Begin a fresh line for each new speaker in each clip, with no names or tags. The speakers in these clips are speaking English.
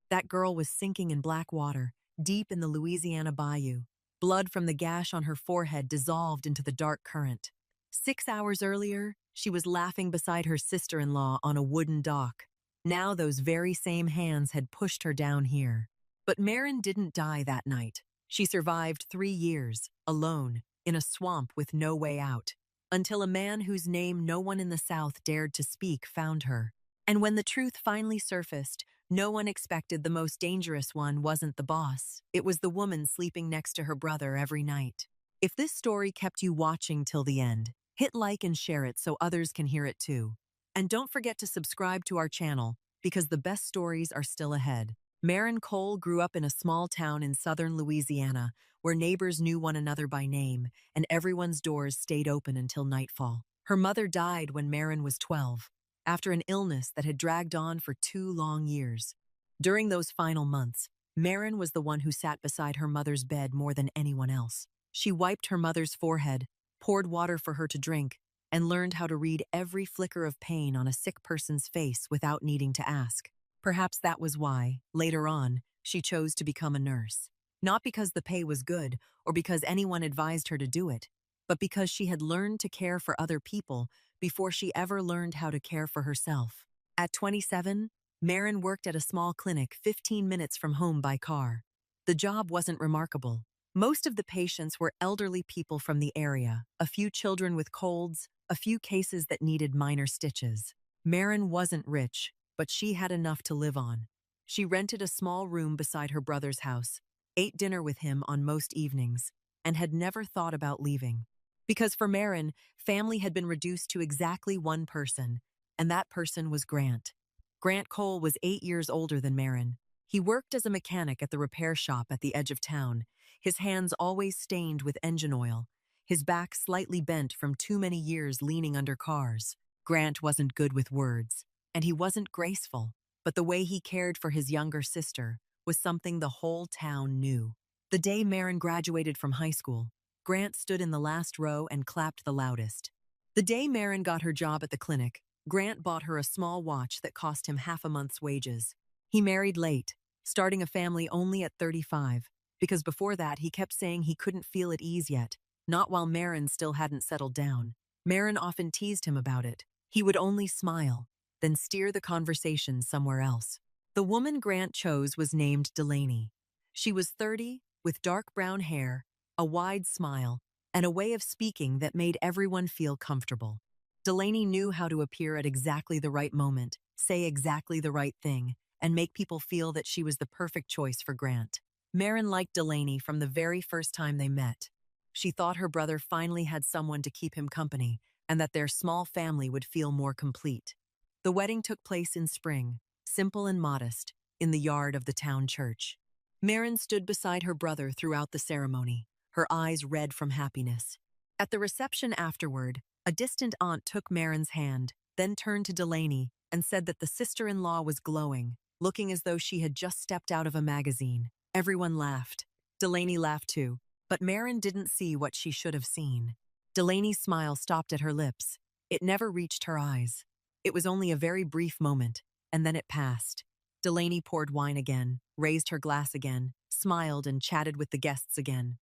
That girl was sinking in black water, deep in the Louisiana bayou. Blood from the gash on her forehead dissolved into the dark current. 6 hours earlier, she was laughing beside her sister-in-law on a wooden dock. Now those very same hands had pushed her down here. But Maren didn't die that night. She survived 3 years, alone, in a swamp with no way out, until a man whose name no one in the South dared to speak found her. And when the truth finally surfaced, no one expected the most dangerous one wasn't the boss. It was the woman sleeping next to her brother every night. If this story kept you watching till the end, hit like and share it so others can hear it too. And don't forget to subscribe to our channel, because the best stories are still ahead. Maren Cole grew up in a small town in southern Louisiana, where neighbors knew one another by name, and everyone's doors stayed open until nightfall. Her mother died when Maren was 12, after an illness that had dragged on for 2 long years. During those final months, Maren was the one who sat beside her mother's bed more than anyone else. She wiped her mother's forehead, poured water for her to drink, and learned how to read every flicker of pain on a sick person's face without needing to ask. Perhaps that was why, later on, she chose to become a nurse. Not because the pay was good or because anyone advised her to do it, but because she had learned to care for other people before she ever learned how to care for herself. At 27, Maren worked at a small clinic 15 minutes from home by car. The job wasn't remarkable. Most of the patients were elderly people from the area, a few children with colds, a few cases that needed minor stitches. Maren wasn't rich, but she had enough to live on. She rented a small room beside her brother's house, ate dinner with him on most evenings, and had never thought about leaving. Because for Maren, family had been reduced to exactly one person, and that person was Grant. Grant Cole was 8 years older than Maren. He worked as a mechanic at the repair shop at the edge of town, his hands always stained with engine oil, his back slightly bent from too many years leaning under cars. Grant wasn't good with words, and he wasn't graceful, but the way he cared for his younger sister was something the whole town knew. The day Maren graduated from high school, Grant stood in the last row and clapped the loudest. The day Maren got her job at the clinic, Grant bought her a small watch that cost him half a month's wages. He married late, starting a family only at 35, because before that he kept saying he couldn't feel at ease yet, not while Maren still hadn't settled down. Maren often teased him about it. He would only smile, then steer the conversation somewhere else. The woman Grant chose was named Delaney. She was 30, with dark brown hair, a wide smile, and a way of speaking that made everyone feel comfortable. Delaney knew how to appear at exactly the right moment, say exactly the right thing, and make people feel that she was the perfect choice for Grant. Maren liked Delaney from the very first time they met. She thought her brother finally had someone to keep him company, and that their small family would feel more complete. The wedding took place in spring, simple and modest, in the yard of the town church. Maren stood beside her brother throughout the ceremony, her eyes red from happiness. At the reception afterward, a distant aunt took Maren's hand, then turned to Delaney and said that the sister-in-law was glowing, looking as though she had just stepped out of a magazine. Everyone laughed. Delaney laughed too, but Maren didn't see what she should have seen. Delaney's smile stopped at her lips. It never reached her eyes. It was only a very brief moment, and then it passed. Delaney poured wine again, raised her glass again, smiled and chatted with the guests again.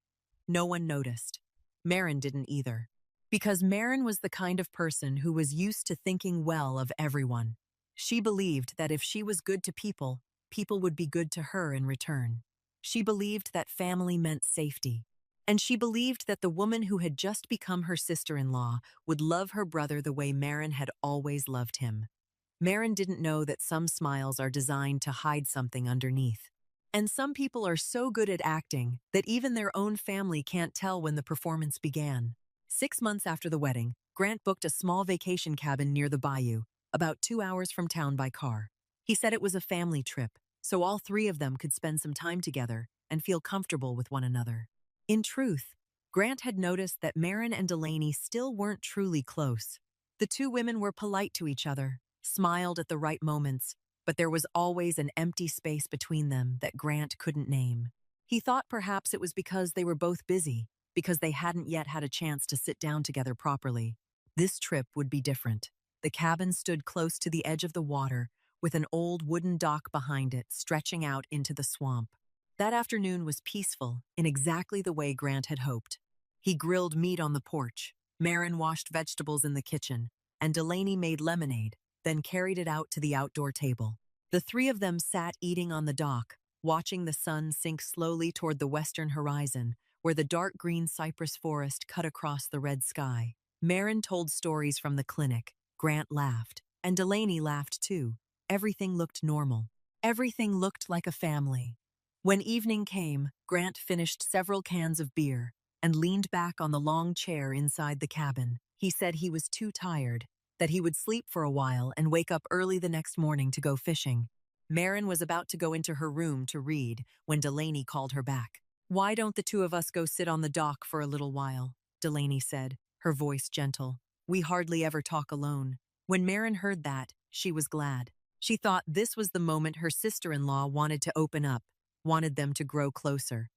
No one noticed. Maren didn't either. Because Maren was the kind of person who was used to thinking well of everyone. She believed that if she was good to people, people would be good to her in return. She believed that family meant safety. And she believed that the woman who had just become her sister-in-law would love her brother the way Maren had always loved him. Maren didn't know that some smiles are designed to hide something underneath. And some people are so good at acting that even their own family can't tell when the performance began. 6 months after the wedding, Grant booked a small vacation cabin near the bayou, about 2 hours from town by car. He said it was a family trip, so all three of them could spend some time together and feel comfortable with one another. In truth, Grant had noticed that Maren and Delaney still weren't truly close. The two women were polite to each other, smiled at the right moments, but there was always an empty space between them that Grant couldn't name. He thought perhaps it was because they were both busy, because they hadn't yet had a chance to sit down together properly. This trip would be different. The cabin stood close to the edge of the water, with an old wooden dock behind it stretching out into the swamp. That afternoon was peaceful in exactly the way Grant had hoped. He grilled meat on the porch, Maren washed vegetables in the kitchen, and Delaney made lemonade, then carried it out to the outdoor table. The three of them sat eating on the dock, watching the sun sink slowly toward the western horizon, where the dark green cypress forest cut across the red sky. Maren told stories from the clinic, Grant laughed, and Delaney laughed too. Everything looked normal. Everything looked like a family. When evening came, Grant finished several cans of beer and leaned back on the long chair inside the cabin. He said he was too tired, that he would sleep for a while and wake up early the next morning to go fishing. Maren was about to go into her room to read when Delaney called her back. "Why don't the two of us go sit on the dock for a little while?" Delaney said, her voice gentle. "We hardly ever talk alone." When Maren heard that, she was glad. She thought this was the moment her sister-in-law wanted to open up, wanted them to grow closer.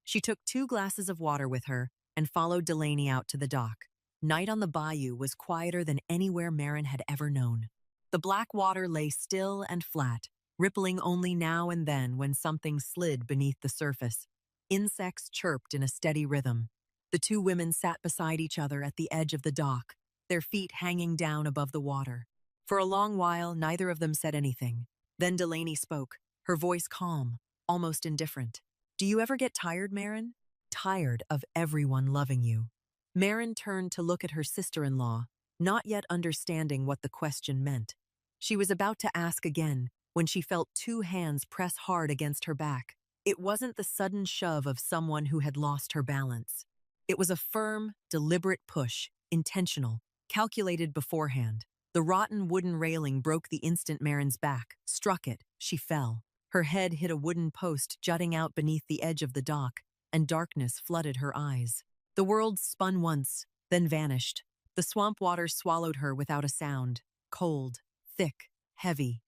She took 2 glasses of water with her and followed Delaney out to the dock. Night on the bayou was quieter than anywhere Maren had ever known. The black water lay still and flat, rippling only now and then when something slid beneath the surface. Insects chirped in a steady rhythm. The two women sat beside each other at the edge of the dock, their feet hanging down above the water. For a long while, neither of them said anything. Then Delaney spoke, her voice calm, almost indifferent. "Do you ever get tired, Maren? Tired of everyone loving you?" Maren turned to look at her sister-in-law, not yet understanding what the question meant. She was about to ask again when she felt 2 hands press hard against her back. It wasn't the sudden shove of someone who had lost her balance. It was a firm, deliberate push, intentional, calculated beforehand. The rotten wooden railing broke the instant Maren's back, struck it, she fell. Her head hit a wooden post jutting out beneath the edge of the dock, and darkness flooded her eyes. The world spun once, then vanished. The swamp water swallowed her without a sound, cold, thick, heavy.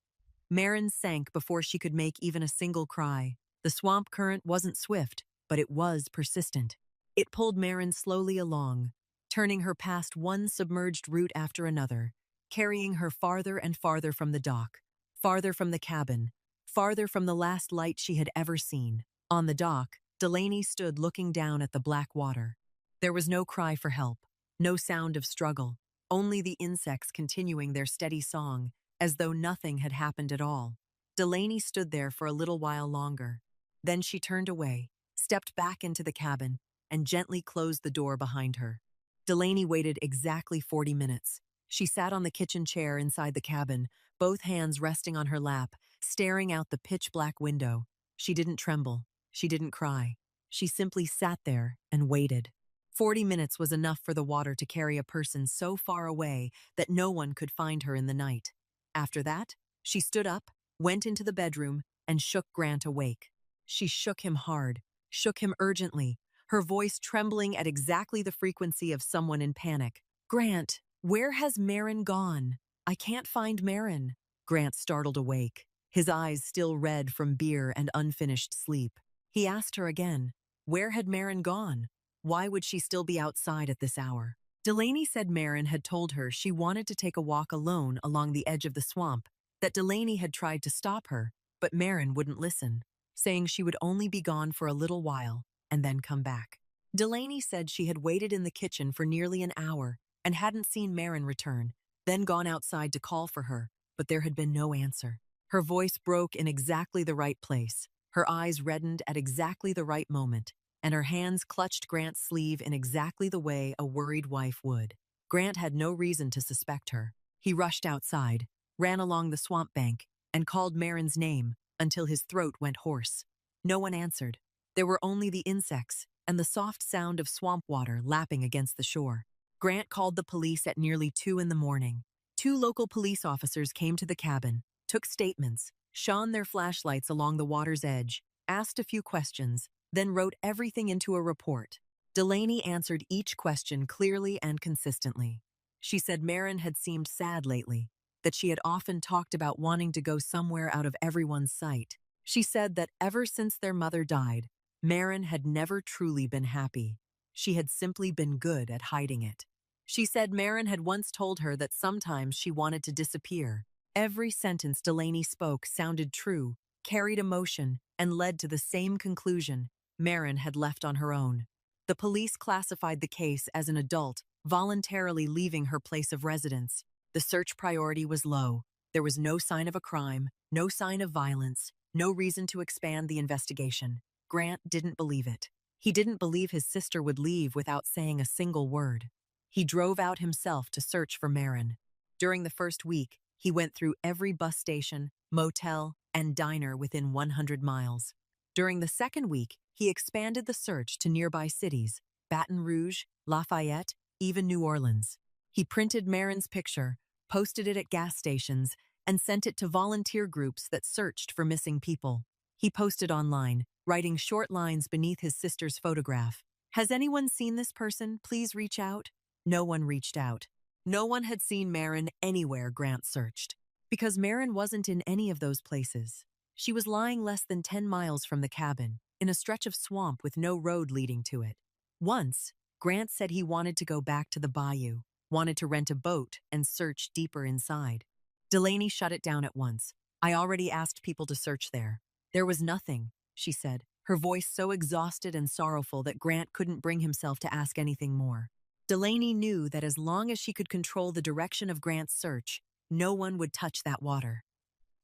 Maren sank before she could make even a single cry. The swamp current wasn't swift, but it was persistent. It pulled Maren slowly along, turning her past one submerged root after another, carrying her farther and farther from the dock, farther from the cabin, farther from the last light she had ever seen. On the dock, Delaney stood looking down at the black water. There was no cry for help, no sound of struggle, only the insects continuing their steady song, as though nothing had happened at all. Delaney stood there for a little while longer. Then she turned away, stepped back into the cabin, and gently closed the door behind her. Delaney waited exactly 40 minutes. She sat on the kitchen chair inside the cabin, both hands resting on her lap, staring out the pitch-black window. She didn't tremble. She didn't cry. She simply sat there and waited. 40 minutes was enough for the water to carry a person so far away that no one could find her in the night. After that, she stood up, went into the bedroom, and shook Grant awake. She shook him hard, shook him urgently, her voice trembling at exactly the frequency of someone in panic. "Grant, where has Maren gone? I can't find Maren." Grant startled awake, his eyes still red from beer and unfinished sleep. He asked her again, where had Maren gone? Why would she still be outside at this hour? Delaney said Maren had told her she wanted to take a walk alone along the edge of the swamp, that Delaney had tried to stop her, but Maren wouldn't listen, saying she would only be gone for a little while and then come back. Delaney said she had waited in the kitchen for nearly an hour and hadn't seen Maren return, then gone outside to call for her, but there had been no answer. Her voice broke in exactly the right place, her eyes reddened at exactly the right moment, and her hands clutched Grant's sleeve in exactly the way a worried wife would. Grant had no reason to suspect her. He rushed outside, ran along the swamp bank, and called Maren's name until his throat went hoarse. No one answered. There were only the insects and the soft sound of swamp water lapping against the shore. Grant called the police at nearly 2 in the morning. 2 local police officers came to the cabin, took statements, shone their flashlights along the water's edge, asked a few questions, then wrote everything into a report. Delaney answered each question clearly and consistently. She said Maren had seemed sad lately, that she had often talked about wanting to go somewhere out of everyone's sight. She said that ever since their mother died, Maren had never truly been happy. She had simply been good at hiding it. She said Maren had once told her that sometimes she wanted to disappear. Every sentence Delaney spoke sounded true, carried emotion, and led to the same conclusion Maren had left on her own. The police classified the case as an adult, voluntarily leaving her place of residence. The search priority was low. There was no sign of a crime, no sign of violence, no reason to expand the investigation. Grant didn't believe it. He didn't believe his sister would leave without saying a single word. He drove out himself to search for Maren. During the first week, he went through every bus station, motel, and diner within 100 miles. During the second week, he expanded the search to nearby cities, Baton Rouge, Lafayette, even New Orleans. He printed Maren's picture, posted it at gas stations, and sent it to volunteer groups that searched for missing people. He posted online, writing short lines beneath his sister's photograph. "Has anyone seen this person? Please reach out." No one reached out. No one had seen Maren anywhere Grant searched, because Maren wasn't in any of those places. She was lying less than 10 miles from the cabin, in a stretch of swamp with no road leading to it. Once, Grant said he wanted to go back to the bayou, wanted to rent a boat and search deeper inside. Delaney shut it down at once. "I already asked people to search there. There was nothing," she said, her voice so exhausted and sorrowful that Grant couldn't bring himself to ask anything more. Delaney knew that as long as she could control the direction of Grant's search, no one would touch that water.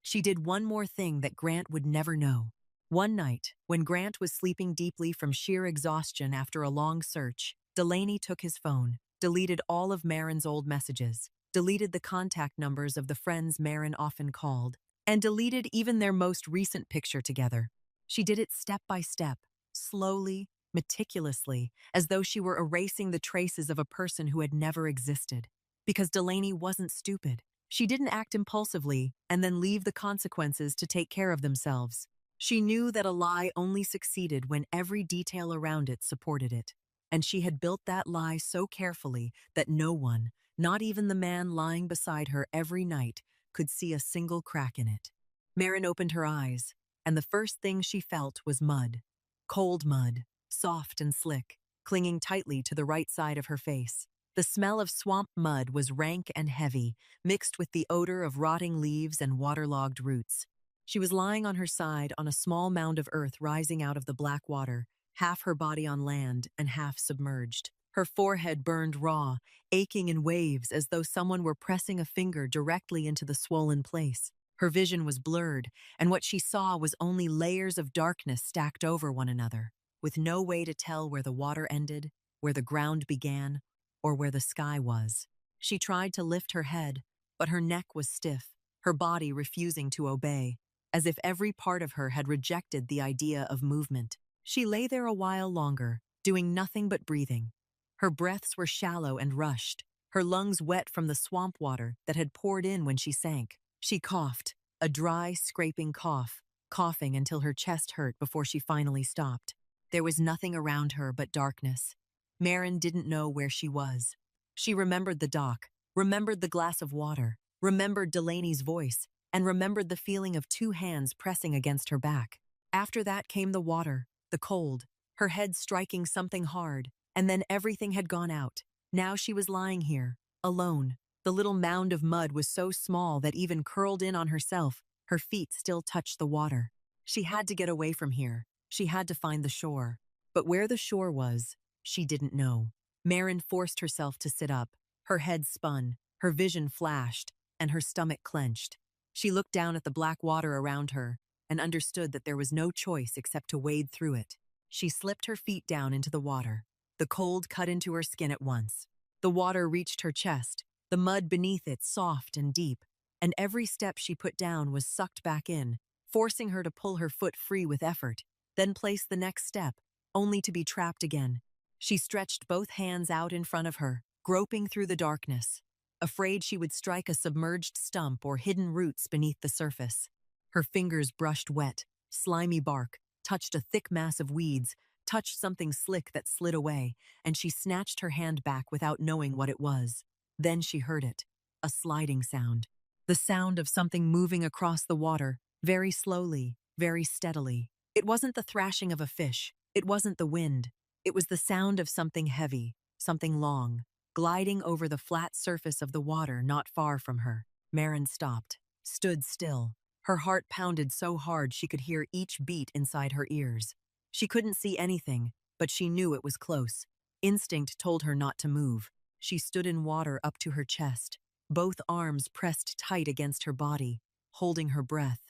She did one more thing that Grant would never know. One night, when Grant was sleeping deeply from sheer exhaustion after a long search, Delaney took his phone, deleted all of Maren's old messages, deleted the contact numbers of the friends Maren often called, and deleted even their most recent picture together. She did it step by step, slowly, meticulously, as though she were erasing the traces of a person who had never existed. Because Delaney wasn't stupid. She didn't act impulsively and then leave the consequences to take care of themselves. She knew that a lie only succeeded when every detail around it supported it. And she had built that lie so carefully that no one, not even the man lying beside her every night, could see a single crack in it. Maren opened her eyes, and the first thing she felt was mud. Cold mud, soft and slick, clinging tightly to the right side of her face. The smell of swamp mud was rank and heavy, mixed with the odor of rotting leaves and waterlogged roots. She was lying on her side on a small mound of earth rising out of the black water, half her body on land and half submerged. Her forehead burned raw, aching in waves as though someone were pressing a finger directly into the swollen place. Her vision was blurred, and what she saw was only layers of darkness stacked over one another, with no way to tell where the water ended, where the ground began, or where the sky was. She tried to lift her head, but her neck was stiff, her body refusing to obey, as if every part of her had rejected the idea of movement. She lay there a while longer, doing nothing but breathing. Her breaths were shallow and rushed, her lungs wet from the swamp water that had poured in when she sank. She coughed, a dry, scraping cough, coughing until her chest hurt before she finally stopped. There was nothing around her but darkness. Maren didn't know where she was. She remembered the dock, remembered the glass of water, remembered Delaney's voice, and remembered the feeling of two hands pressing against her back. After that came the water, the cold, her head striking something hard, and then everything had gone out. Now she was lying here, alone. The little mound of mud was so small that even curled in on herself, her feet still touched the water. She had to get away from here. She had to find the shore. But where the shore was, she didn't know. Maren forced herself to sit up. Her head spun, her vision flashed, and her stomach clenched. She looked down at the black water around her and understood that there was no choice except to wade through it. She slipped her feet down into the water. The cold cut into her skin at once. The water reached her chest, the mud beneath it soft and deep, and every step she put down was sucked back in, forcing her to pull her foot free with effort, then place the next step, only to be trapped again. She stretched both hands out in front of her, groping through the darkness, afraid she would strike a submerged stump or hidden roots beneath the surface. Her fingers brushed wet, slimy bark, touched a thick mass of weeds, touched something slick that slid away, and she snatched her hand back without knowing what it was. Then she heard it, a sliding sound. The sound of something moving across the water, very slowly, very steadily. It wasn't the thrashing of a fish. It wasn't the wind. It was the sound of something heavy, something long, gliding over the flat surface of the water not far from her. Maren stopped. stood still. Her heart pounded so hard she could hear each beat inside her ears. She couldn't see anything, but she knew it was close. Instinct told her not to move. She stood in water up to her chest, both arms pressed tight against her body, holding her breath.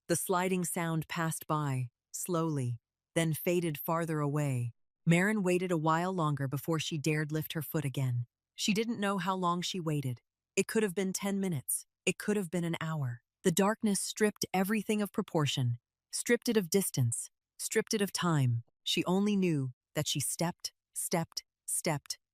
The sliding sound passed by, slowly, then faded farther away. Maren waited a while longer before she dared lift her foot again. She didn't know how long she waited. It could have been 10 minutes. It could have been an hour. The darkness stripped everything of proportion, stripped it of distance, stripped it of time. She only knew that she stepped, stepped,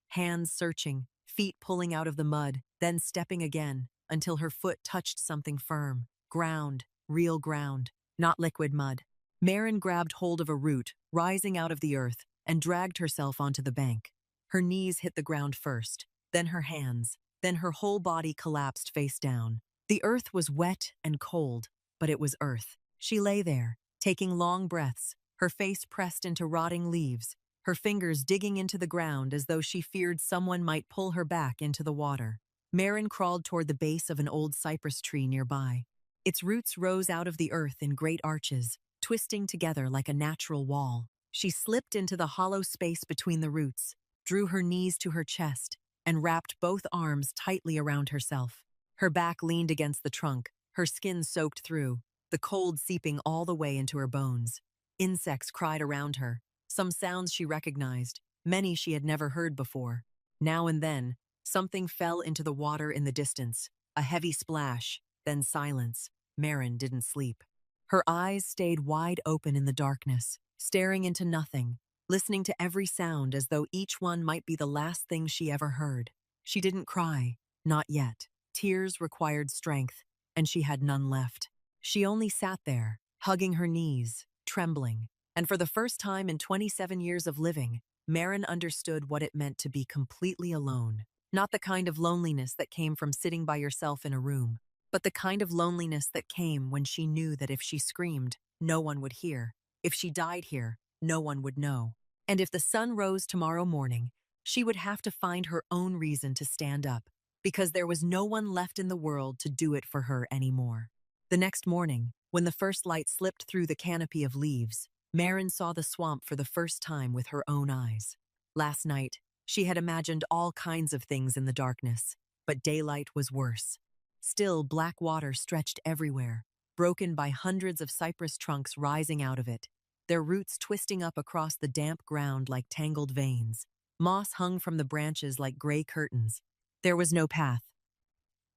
hands searching, feet pulling out of the mud, then stepping again, until her foot touched something firm. Ground, real ground, not liquid mud. Maren grabbed hold of a root, rising out of the earth, and dragged herself onto the bank. Her knees hit the ground first, then her hands, then her whole body collapsed face down. The earth was wet and cold, but it was earth. She lay there, taking long breaths, her face pressed into rotting leaves, her fingers digging into the ground as though she feared someone might pull her back into the water. Maren crawled toward the base of an old cypress tree nearby. Its roots rose out of the earth in great arches, twisting together like a natural wall. She slipped into the hollow space between the roots, drew her knees to her chest, and wrapped both arms tightly around herself. Her back leaned against the trunk, her skin soaked through, the cold seeping all the way into her bones. Insects cried around her, some sounds she recognized, many she had never heard before. Now and then, something fell into the water in the distance, a heavy splash, then silence. Maren didn't sleep. Her eyes stayed wide open in the darkness, staring into nothing, listening to every sound as though each one might be the last thing she ever heard. She didn't cry, not yet. Tears required strength, and she had none left. She only sat there, hugging her knees, trembling. And for the first time in 27 years of living, Maren understood what it meant to be completely alone. Not the kind of loneliness that came from sitting by yourself in a room, but the kind of loneliness that came when she knew that if she screamed, no one would hear. If she died here, no one would know. And if the sun rose tomorrow morning, she would have to find her own reason to stand up, because there was no one left in the world to do it for her anymore. The next morning, when the first light slipped through the canopy of leaves, Maren saw the swamp for the first time with her own eyes. Last night, she had imagined all kinds of things in the darkness, but daylight was worse. Still, black water stretched everywhere, broken by hundreds of cypress trunks rising out of it, their roots twisting up across the damp ground like tangled veins. Moss hung from the branches like gray curtains. There was no path,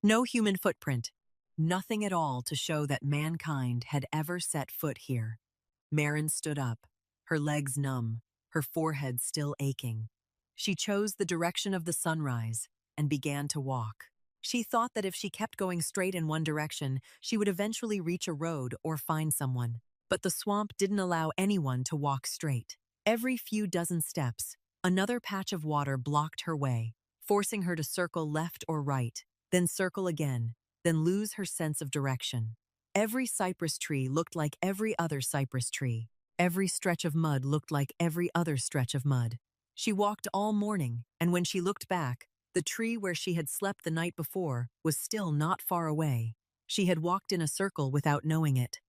no human footprint, nothing at all to show that mankind had ever set foot here. Maren stood up, her legs numb, her forehead still aching. She chose the direction of the sunrise and began to walk. She thought that if she kept going straight in one direction, she would eventually reach a road or find someone. But the swamp didn't allow anyone to walk straight. Every few dozen steps, another patch of water blocked her way, forcing her to circle left or right, then circle again, then lose her sense of direction. Every cypress tree looked like every other cypress tree. Every stretch of mud looked like every other stretch of mud. She walked all morning, and when she looked back, the tree where she had slept the night before was still not far away. She had walked in a circle without knowing it.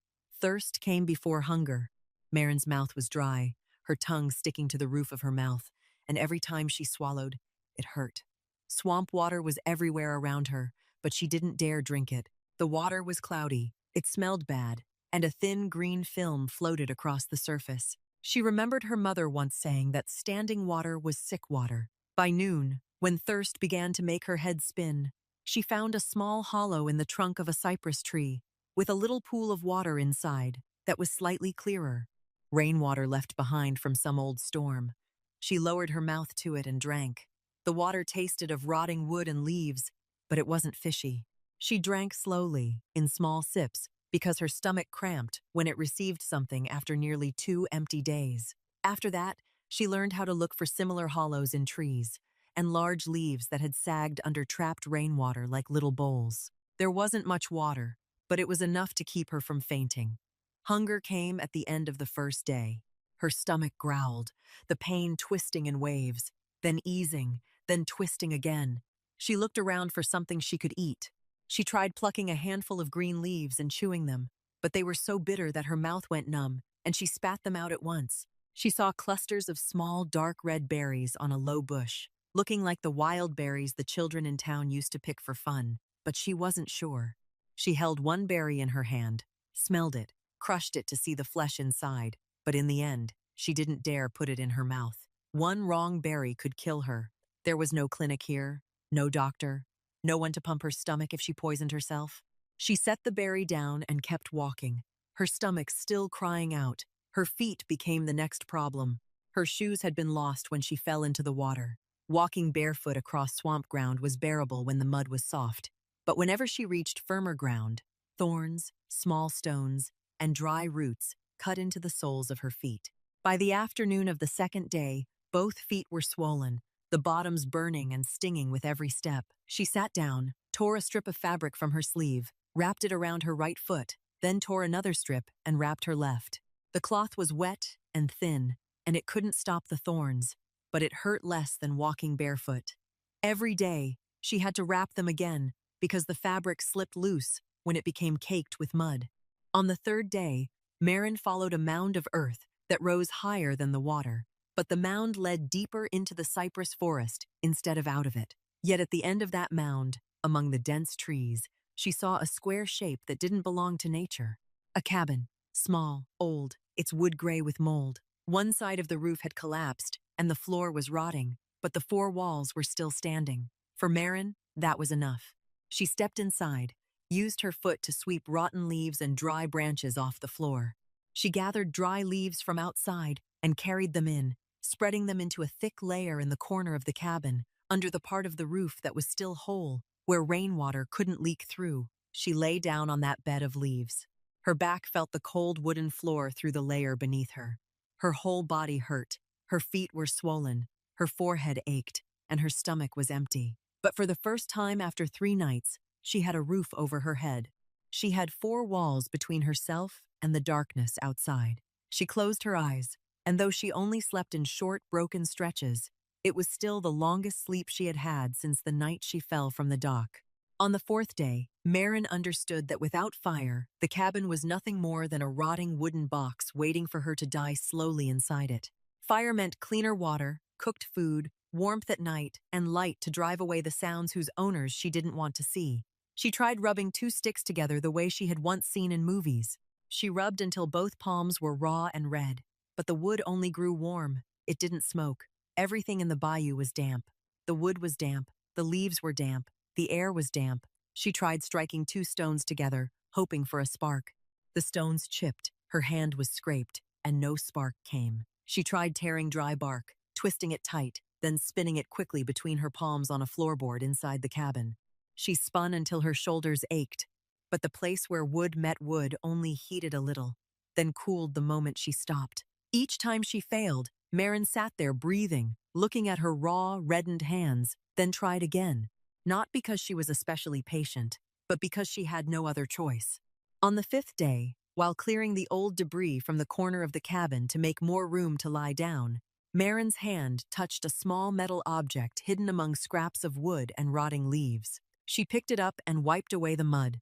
Thirst came before hunger. Maren's mouth was dry, her tongue sticking to the roof of her mouth, and every time she swallowed, it hurt. Swamp water was everywhere around her, but she didn't dare drink it. The water was cloudy, it smelled bad, and a thin green film floated across the surface. She remembered her mother once saying that standing water was sick water. By noon, when thirst began to make her head spin, she found a small hollow in the trunk of a cypress tree, with a little pool of water inside that was slightly clearer. Rainwater left behind from some old storm. She lowered her mouth to it and drank. The water tasted of rotting wood and leaves, but it wasn't fishy. She drank slowly, in small sips, because her stomach cramped when it received something after nearly 2 empty days. After that, she learned how to look for similar hollows in trees, and large leaves that had sagged under trapped rainwater like little bowls. There wasn't much water, but it was enough to keep her from fainting. Hunger came at the end of the first day. Her stomach growled, the pain twisting in waves, then easing, then twisting again. She looked around for something she could eat. She tried plucking a handful of green leaves and chewing them, but they were so bitter that her mouth went numb, and she spat them out at once. She saw clusters of small, dark red berries on a low bush, looking like the wild berries the children in town used to pick for fun, but she wasn't sure. She held one berry in her hand, smelled it, crushed it to see the flesh inside, but in the end, she didn't dare put it in her mouth. One wrong berry could kill her. There was no clinic here, no doctor, no one to pump her stomach if she poisoned herself. She set the berry down and kept walking, her stomach still crying out. Her feet became the next problem. Her shoes had been lost when she fell into the water. Walking barefoot across swamp ground was bearable when the mud was soft, but whenever she reached firmer ground, thorns, small stones, and dry roots cut into the soles of her feet. By the afternoon of the second day, both feet were swollen, the bottoms burning and stinging with every step. She sat down, tore a strip of fabric from her sleeve, wrapped it around her right foot, then tore another strip and wrapped her left. The cloth was wet and thin, and it couldn't stop the thorns, but it hurt less than walking barefoot. Every day, she had to wrap them again because the fabric slipped loose when it became caked with mud. On the third day, Maren followed a mound of earth that rose higher than the water, but the mound led deeper into the cypress forest instead of out of it. Yet at the end of that mound, among the dense trees, she saw a square shape that didn't belong to nature. A cabin, small, old, its wood gray with mold. One side of the roof had collapsed, and the floor was rotting, but the four walls were still standing. For Maren, that was enough. She stepped inside, used her foot to sweep rotten leaves and dry branches off the floor. She gathered dry leaves from outside and carried them in, spreading them into a thick layer in the corner of the cabin, under the part of the roof that was still whole, where rainwater couldn't leak through. She lay down on that bed of leaves. Her back felt the cold wooden floor through the layer beneath her. Her whole body hurt. Her feet were swollen, her forehead ached, and her stomach was empty. But for the first time after 3 nights, she had a roof over her head. She had 4 walls between herself and the darkness outside. She closed her eyes, and though she only slept in short, broken stretches, it was still the longest sleep she had had since the night she fell from the dock. On the 4th day, Maren understood that without fire, the cabin was nothing more than a rotting wooden box waiting for her to die slowly inside it. Fire meant cleaner water, cooked food, warmth at night, and light to drive away the sounds whose owners she didn't want to see. She tried rubbing 2 sticks together the way she had once seen in movies. She rubbed until both palms were raw and red, but the wood only grew warm. It didn't smoke. Everything in the bayou was damp. The wood was damp, the leaves were damp, the air was damp. She tried striking 2 stones together, hoping for a spark. The stones chipped, her hand was scraped, and no spark came. She tried tearing dry bark, twisting it tight, then spinning it quickly between her palms on a floorboard inside the cabin. She spun until her shoulders ached, but the place where wood met wood only heated a little, then cooled the moment she stopped. Each time she failed, Maren sat there breathing, looking at her raw, reddened hands, then tried again. Not because she was especially patient, but because she had no other choice. On the 5th day, while clearing the old debris from the corner of the cabin to make more room to lie down, Maren's hand touched a small metal object hidden among scraps of wood and rotting leaves. She picked it up and wiped away the mud.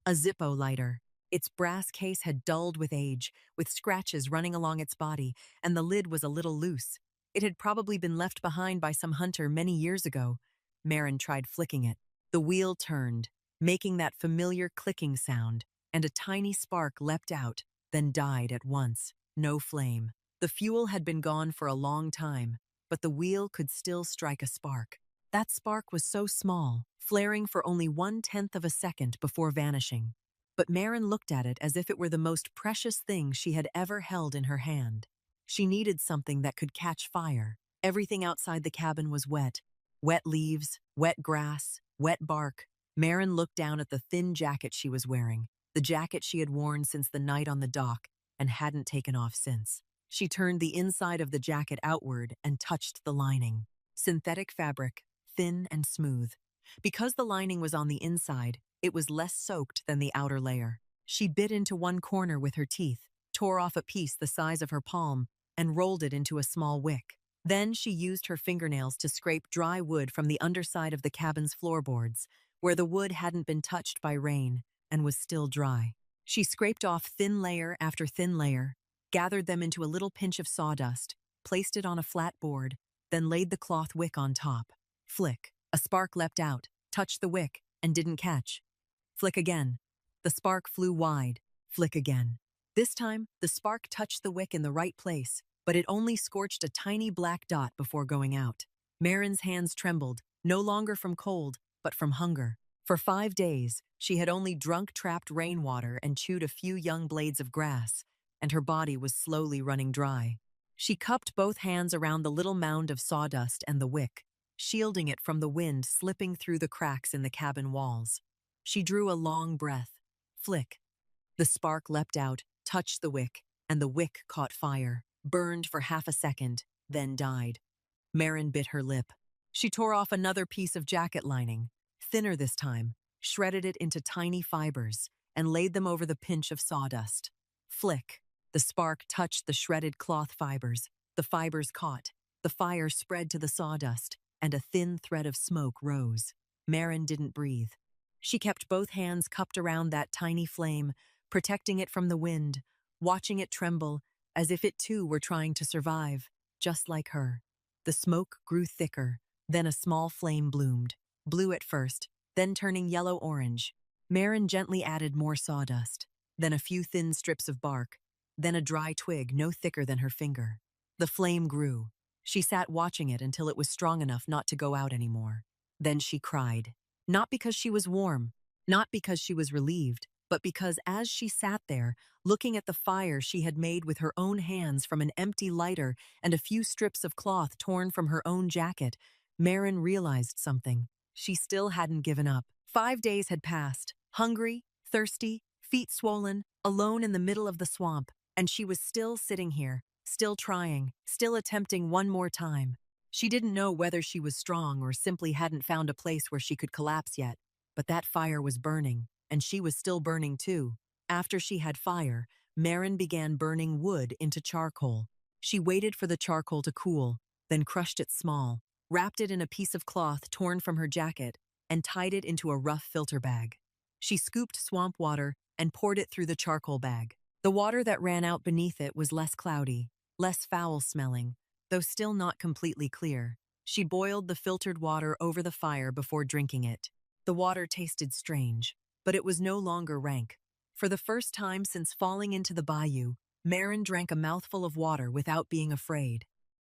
A Zippo lighter. Its brass case had dulled with age, with scratches running along its body, and the lid was a little loose. It had probably been left behind by some hunter many years ago. Maren tried flicking it. The wheel turned, making that familiar clicking sound, and a tiny spark leapt out, then died at once. No flame. The fuel had been gone for a long time, but the wheel could still strike a spark. That spark was so small, flaring for only 1/10 of a second before vanishing. But Maren looked at it as if it were the most precious thing she had ever held in her hand. She needed something that could catch fire. Everything outside the cabin was wet. Wet leaves, wet grass, wet bark. Maren looked down at the thin jacket she was wearing, the jacket she had worn since the night on the dock and hadn't taken off since. She turned the inside of the jacket outward and touched the lining. Synthetic fabric, thin and smooth. Because the lining was on the inside, it was less soaked than the outer layer. She bit into one corner with her teeth, tore off a piece the size of her palm, and rolled it into a small wick. Then she used her fingernails to scrape dry wood from the underside of the cabin's floorboards, where the wood hadn't been touched by rain and was still dry. She scraped off thin layer after thin layer, gathered them into a little pinch of sawdust, placed it on a flat board, then laid the cloth wick on top. Flick. A spark leapt out, touched the wick, and didn't catch. Flick again. The spark flew wide. Flick again. This time, the spark touched the wick in the right place, but it only scorched a tiny black dot before going out. Maren's hands trembled, no longer from cold, but from hunger. For 5 days, she had only drunk trapped rainwater and chewed a few young blades of grass, and her body was slowly running dry. She cupped both hands around the little mound of sawdust and the wick, shielding it from the wind slipping through the cracks in the cabin walls. She drew a long breath. Flick. The spark leapt out, touched the wick, and the wick caught fire, burned for half a second, then died. Maren bit her lip. She tore off another piece of jacket lining, thinner this time, shredded it into tiny fibers, and laid them over the pinch of sawdust. Flick. The spark touched the shredded cloth fibers. The fibers caught. The fire spread to the sawdust, and a thin thread of smoke rose. Maren didn't breathe. She kept both hands cupped around that tiny flame, protecting it from the wind, watching it tremble, as if it too were trying to survive, just like her. The smoke grew thicker, then a small flame bloomed, blue at first, then turning yellow-orange. Maren gently added more sawdust, then a few thin strips of bark, then a dry twig no thicker than her finger. The flame grew. She sat watching it until it was strong enough not to go out anymore. Then she cried. Not because she was warm, not because she was relieved, but because as she sat there, looking at the fire she had made with her own hands from an empty lighter and a few strips of cloth torn from her own jacket, Maren realized something. She still hadn't given up. 5 days had passed, hungry, thirsty, feet swollen, alone in the middle of the swamp, and she was still sitting here, still trying, still attempting one more time. She didn't know whether she was strong or simply hadn't found a place where she could collapse yet, but that fire was burning, and she was still burning too. After she had fire, Maren began burning wood into charcoal. She waited for the charcoal to cool, then crushed it small, wrapped it in a piece of cloth torn from her jacket, and tied it into a rough filter bag. She scooped swamp water and poured it through the charcoal bag. The water that ran out beneath it was less cloudy, less foul-smelling, though still not completely clear. She boiled the filtered water over the fire before drinking it. The water tasted strange, but it was no longer rank. For the first time since falling into the bayou, Maren drank a mouthful of water without being afraid.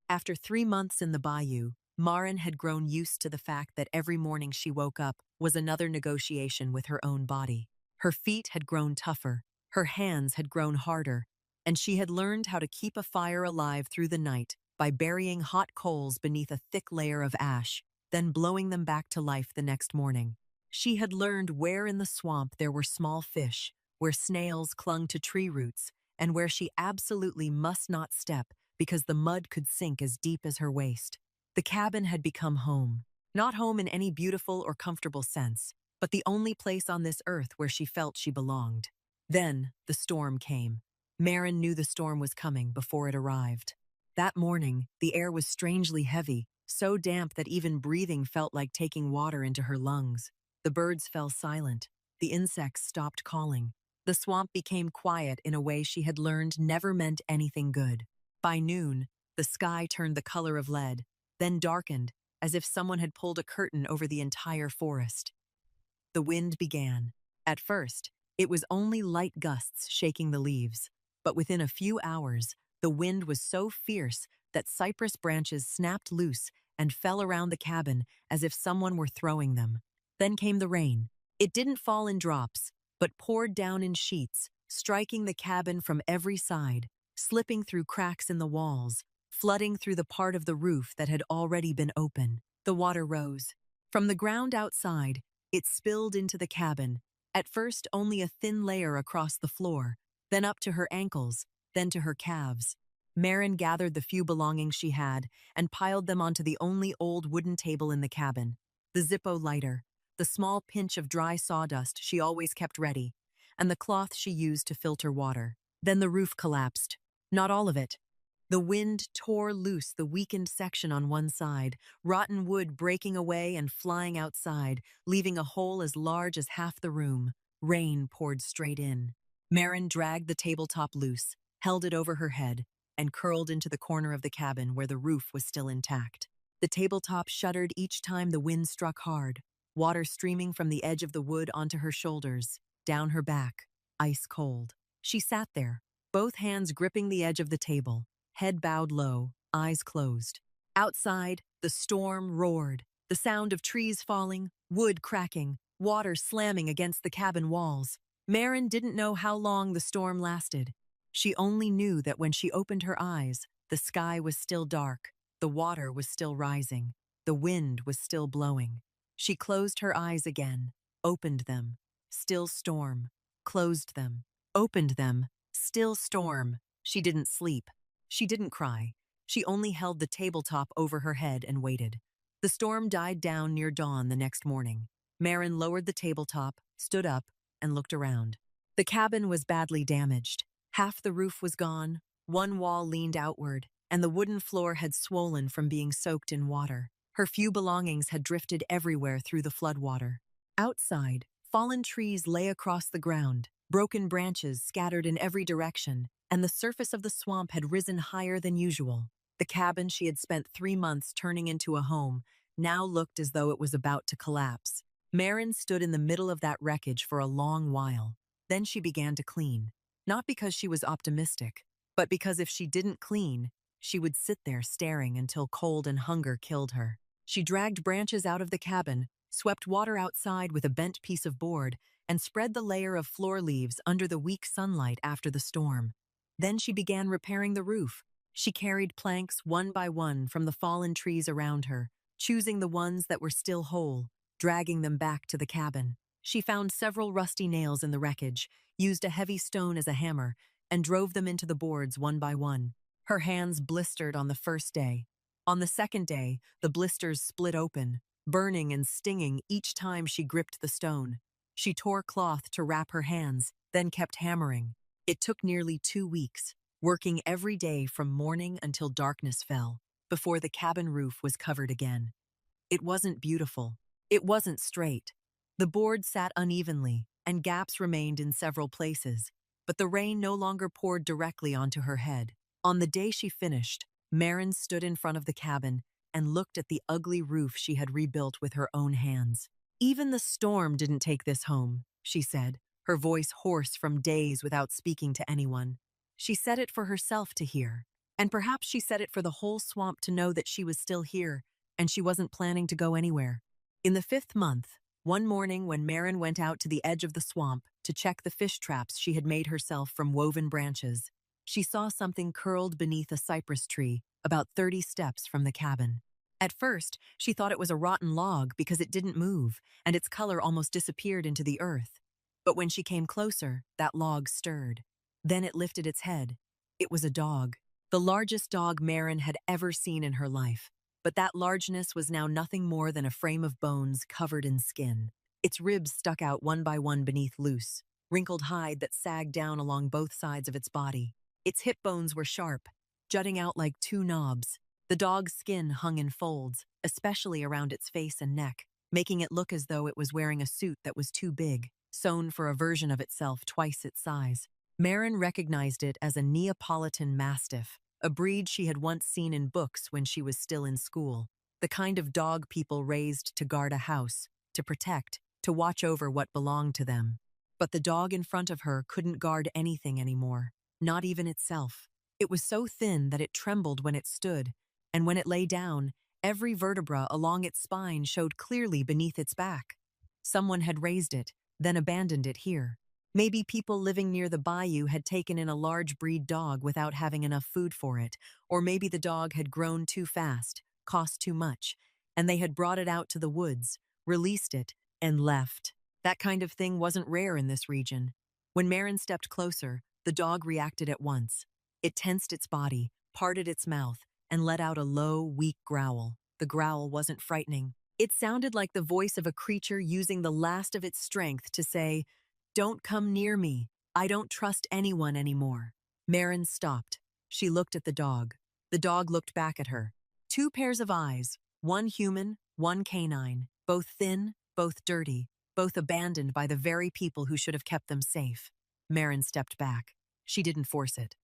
After 3 months in the bayou, Maren had grown used to the fact that every morning she woke up was another negotiation with her own body. Her feet had grown tougher, her hands had grown harder, and she had learned how to keep a fire alive through the night by burying hot coals beneath a thick layer of ash, then blowing them back to life the next morning. She had learned where in the swamp there were small fish, where snails clung to tree roots, and where she absolutely must not step because the mud could sink as deep as her waist. The cabin had become home. Not home in any beautiful or comfortable sense, but the only place on this earth where she felt she belonged. Then the storm came. Maren knew the storm was coming before it arrived. That morning, the air was strangely heavy, so damp that even breathing felt like taking water into her lungs. The birds fell silent. The insects stopped calling. The swamp became quiet in a way she had learned never meant anything good. By noon, the sky turned the color of lead, then darkened, as if someone had pulled a curtain over the entire forest. The wind began. At first, it was only light gusts shaking the leaves, but within a few hours, the wind was so fierce that cypress branches snapped loose and fell around the cabin as if someone were throwing them. Then came the rain. It didn't fall in drops, but poured down in sheets, striking the cabin from every side, slipping through cracks in the walls, flooding through the part of the roof that had already been open. The water rose. From the ground outside, it spilled into the cabin, at first only a thin layer across the floor, then up to her ankles, then to her calves. Maren gathered the few belongings she had and piled them onto the only old wooden table in the cabin. The Zippo lighter, the small pinch of dry sawdust she always kept ready, and the cloth she used to filter water. Then the roof collapsed. Not all of it. The wind tore loose the weakened section on one side, rotten wood breaking away and flying outside, leaving a hole as large as half the room. Rain poured straight in. Maren dragged the tabletop loose, held it over her head, and curled into the corner of the cabin where the roof was still intact. The tabletop shuddered each time the wind struck hard, water streaming from the edge of the wood onto her shoulders, down her back, ice cold. She sat there, both hands gripping the edge of the table, head bowed low, eyes closed. Outside, the storm roared, the sound of trees falling, wood cracking, water slamming against the cabin walls. Maren didn't know how long the storm lasted. She only knew that when she opened her eyes, the sky was still dark, the water was still rising, the wind was still blowing. She closed her eyes again, opened them, still storm, closed them, opened them, still storm. She didn't sleep. She didn't cry. She only held the tabletop over her head and waited. The storm died down near dawn the next morning. Maren lowered the tabletop, stood up, and looked around. The cabin was badly damaged. Half the roof was gone, one wall leaned outward, and the wooden floor had swollen from being soaked in water. Her few belongings had drifted everywhere through the floodwater. Outside, fallen trees lay across the ground, broken branches scattered in every direction, and the surface of the swamp had risen higher than usual. The cabin she had spent 3 months turning into a home now looked as though it was about to collapse. Maren stood in the middle of that wreckage for a long while. Then she began to clean. Not because she was optimistic, but because if she didn't clean, she would sit there staring until cold and hunger killed her. She dragged branches out of the cabin, swept water outside with a bent piece of board, and spread the layer of floor leaves under the weak sunlight after the storm. Then she began repairing the roof. She carried planks one by one from the fallen trees around her, choosing the ones that were still whole, dragging them back to the cabin. She found several rusty nails in the wreckage, used a heavy stone as a hammer, and drove them into the boards one by one. Her hands blistered on the first day. On the second day, the blisters split open, burning and stinging each time she gripped the stone. She tore cloth to wrap her hands, then kept hammering. It took nearly 2 weeks, working every day from morning until darkness fell, before the cabin roof was covered again. It wasn't beautiful. It wasn't straight. The board sat unevenly, and gaps remained in several places, but the rain no longer poured directly onto her head. On the day she finished, Maren stood in front of the cabin and looked at the ugly roof she had rebuilt with her own hands. "Even the storm didn't take this home," she said, her voice hoarse from days without speaking to anyone. She said it for herself to hear, and perhaps she said it for the whole swamp to know that she was still here and she wasn't planning to go anywhere. In the 5th month, one morning when Maren went out to the edge of the swamp to check the fish traps she had made herself from woven branches, she saw something curled beneath a cypress tree about 30 steps from the cabin. At first, she thought it was a rotten log because it didn't move and its color almost disappeared into the earth. But when she came closer, that log stirred. Then it lifted its head. It was a dog, the largest dog Maren had ever seen in her life. But that largeness was now nothing more than a frame of bones covered in skin. Its ribs stuck out one by one beneath loose, wrinkled hide that sagged down along both sides of its body. Its hip bones were sharp, jutting out like 2 knobs. The dog's skin hung in folds, especially around its face and neck, making it look as though it was wearing a suit that was too big, sewn for a version of itself twice its size. Maren recognized it as a Neapolitan Mastiff, a breed she had once seen in books when she was still in school, the kind of dog people raised to guard a house, to protect, to watch over what belonged to them. But the dog in front of her couldn't guard anything anymore, not even itself. It was so thin that it trembled when it stood, and when it lay down, every vertebra along its spine showed clearly beneath its back. Someone had raised it, then abandoned it here. Maybe people living near the bayou had taken in a large breed dog without having enough food for it, or maybe the dog had grown too fast, cost too much, and they had brought it out to the woods, released it, and left. That kind of thing wasn't rare in this region. When Maren stepped closer, the dog reacted at once. It tensed its body, parted its mouth, and let out a low, weak growl. The growl wasn't frightening. It sounded like the voice of a creature using the last of its strength to say, "Don't come near me. I don't trust anyone anymore." Maren stopped. She looked at the dog. The dog looked back at her. Two pairs of eyes, one human, one canine, both thin, both dirty, both abandoned by the very people who should have kept them safe. Maren stepped back. She didn't force it.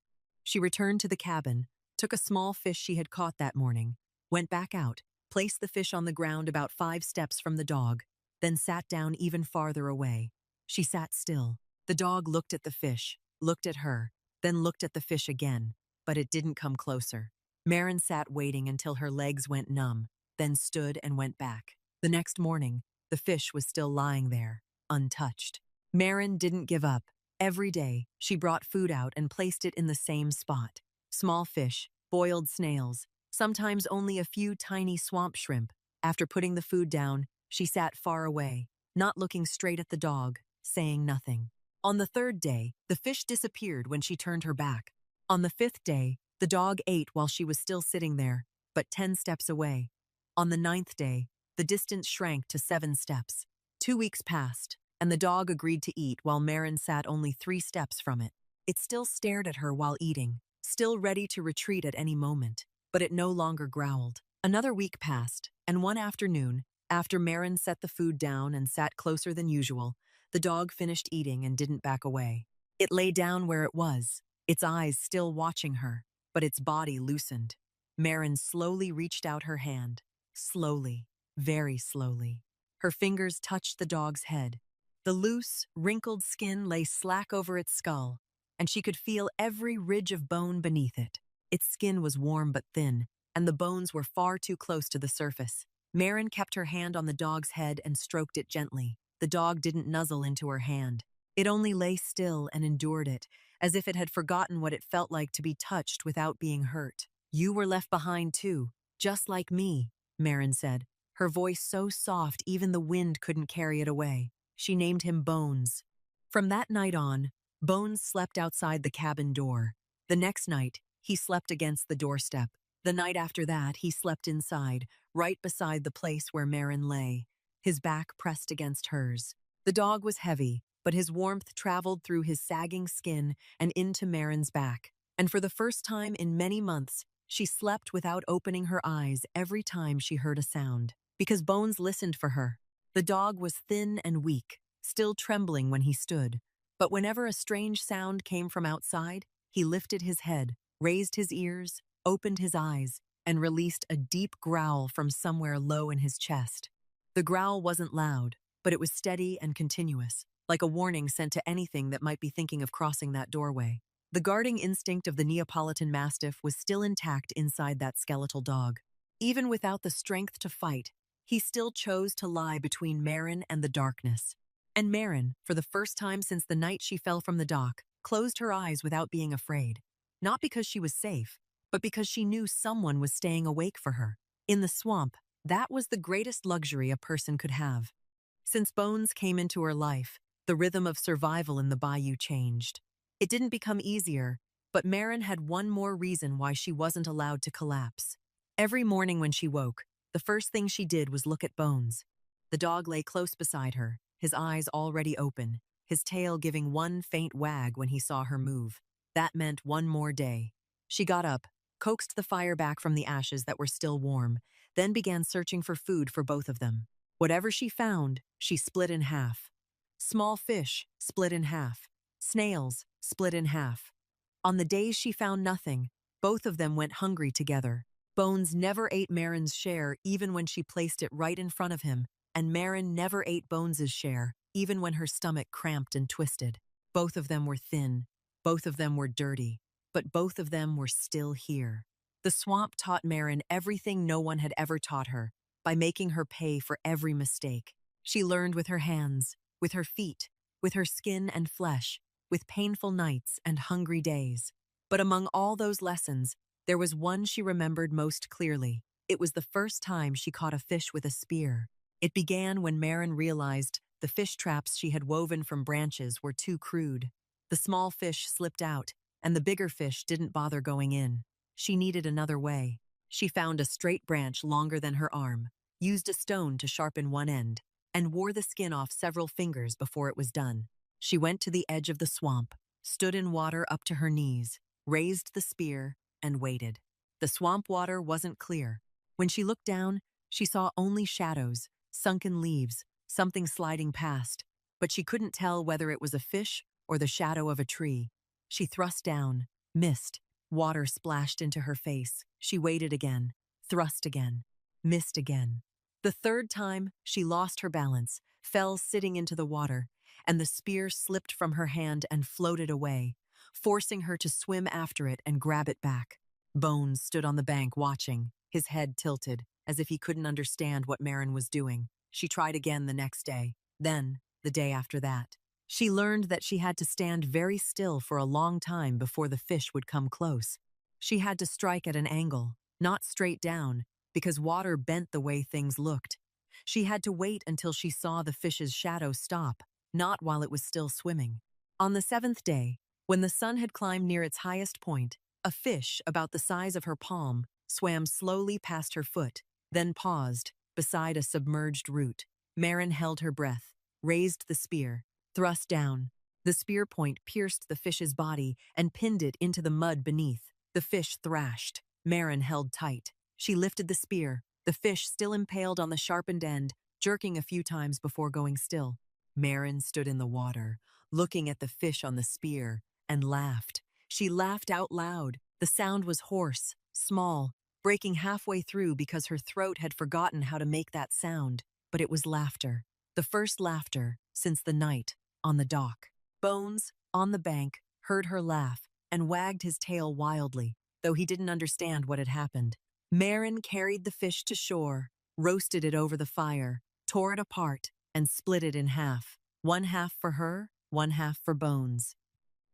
She returned to the cabin, took a small fish she had caught that morning, went back out, placed the fish on the ground about 5 steps from the dog, then sat down even farther away. She sat still. The dog looked at the fish, looked at her, then looked at the fish again, but it didn't come closer. Maren sat waiting until her legs went numb, then stood and went back. The next morning, the fish was still lying there, untouched. Maren didn't give up. Every day, she brought food out and placed it in the same spot. Small fish, boiled snails, sometimes only a few tiny swamp shrimp. After putting the food down, she sat far away, not looking straight at the dog, saying nothing. On the 3rd day, the fish disappeared when she turned her back. On the 5th day, the dog ate while she was still sitting there, but 10 steps away. On the 9th day, the distance shrank to 7 steps. 2 weeks passed, and the dog agreed to eat while Maren sat only 3 steps from it. It still stared at her while eating, still ready to retreat at any moment, but it no longer growled. Another week passed, and one afternoon, after Maren set the food down and sat closer than usual, the dog finished eating and didn't back away. It lay down where it was, its eyes still watching her, but its body loosened. Maren slowly reached out her hand. Slowly, very slowly. Her fingers touched the dog's head. The loose, wrinkled skin lay slack over its skull, and she could feel every ridge of bone beneath it. Its skin was warm but thin, and the bones were far too close to the surface. Maren kept her hand on the dog's head and stroked it gently. The dog didn't nuzzle into her hand. It only lay still and endured it, as if it had forgotten what it felt like to be touched without being hurt. "You were left behind too, just like me," Maren said, her voice so soft even the wind couldn't carry it away. She named him Bones. From that night on, Bones slept outside the cabin door. The next night, he slept against the doorstep. The night after that, he slept inside, right beside the place where Maren lay, his back pressed against hers. The dog was heavy, but his warmth traveled through his sagging skin and into Maren's back. And for the first time in many months, she slept without opening her eyes every time she heard a sound, because Bones listened for her. The dog was thin and weak, still trembling when he stood. But whenever a strange sound came from outside, he lifted his head, raised his ears, opened his eyes, and released a deep growl from somewhere low in his chest. The growl wasn't loud, but it was steady and continuous, like a warning sent to anything that might be thinking of crossing that doorway. The guarding instinct of the Neapolitan Mastiff was still intact inside that skeletal dog. Even without the strength to fight, he still chose to lie between Maren and the darkness. And Maren, for the first time since the night she fell from the dock, closed her eyes without being afraid. Not because she was safe, but because she knew someone was staying awake for her. In the swamp, that was the greatest luxury a person could have. Since Bones came into her life, the rhythm of survival in the bayou changed. It didn't become easier, but Maren had one more reason why she wasn't allowed to collapse. Every morning when she woke, the first thing she did was look at Bones. The dog lay close beside her, his eyes already open, his tail giving one faint wag when he saw her move. That meant one more day. She got up, coaxed the fire back from the ashes that were still warm, then began searching for food for both of them. Whatever she found, she split in half. Small fish, split in half. Snails, split in half. On the days she found nothing, both of them went hungry together. Bones never ate Maren's share even when she placed it right in front of him, and Maren never ate Bones's share even when her stomach cramped and twisted. Both of them were thin, both of them were dirty, but both of them were still here. The swamp taught Maren everything no one had ever taught her, by making her pay for every mistake. She learned with her hands, with her feet, with her skin and flesh, with painful nights and hungry days. But among all those lessons, there was one she remembered most clearly. It was the first time she caught a fish with a spear. It began when Maren realized the fish traps she had woven from branches were too crude. The small fish slipped out, and the bigger fish didn't bother going in. She needed another way. She found a straight branch longer than her arm, used a stone to sharpen one end, and wore the skin off several fingers before it was done. She went to the edge of the swamp, stood in water up to her knees, raised the spear, and waited. The swamp water wasn't clear. When she looked down, she saw only shadows, sunken leaves, something sliding past, but she couldn't tell whether it was a fish or the shadow of a tree. She thrust down, missed. Water splashed into her face. She waited again, thrust again, missed again. The third time, she lost her balance, fell sitting into the water, and the spear slipped from her hand and floated away, forcing her to swim after it and grab it back. Bones stood on the bank watching, his head tilted, as if he couldn't understand what Maren was doing. She tried again the next day, then the day after that. She learned that she had to stand very still for a long time before the fish would come close. She had to strike at an angle, not straight down, because water bent the way things looked. She had to wait until she saw the fish's shadow stop, not while it was still swimming. On the seventh day, when the sun had climbed near its highest point, a fish about the size of her palm swam slowly past her foot, then paused beside a submerged root. Maren held her breath, raised the spear, thrust down. The spear point pierced the fish's body and pinned it into the mud beneath. The fish thrashed. Maren held tight. She lifted the spear, the fish still impaled on the sharpened end, jerking a few times before going still. Maren stood in the water, looking at the fish on the spear, and laughed. She laughed out loud. The sound was hoarse, small, breaking halfway through because her throat had forgotten how to make that sound, but it was laughter. The first laughter since the night on the dock. Bones, on the bank, heard her laugh and wagged his tail wildly, though he didn't understand what had happened. Maren carried the fish to shore, roasted it over the fire, tore it apart, and split it in half. One half for her, one half for Bones.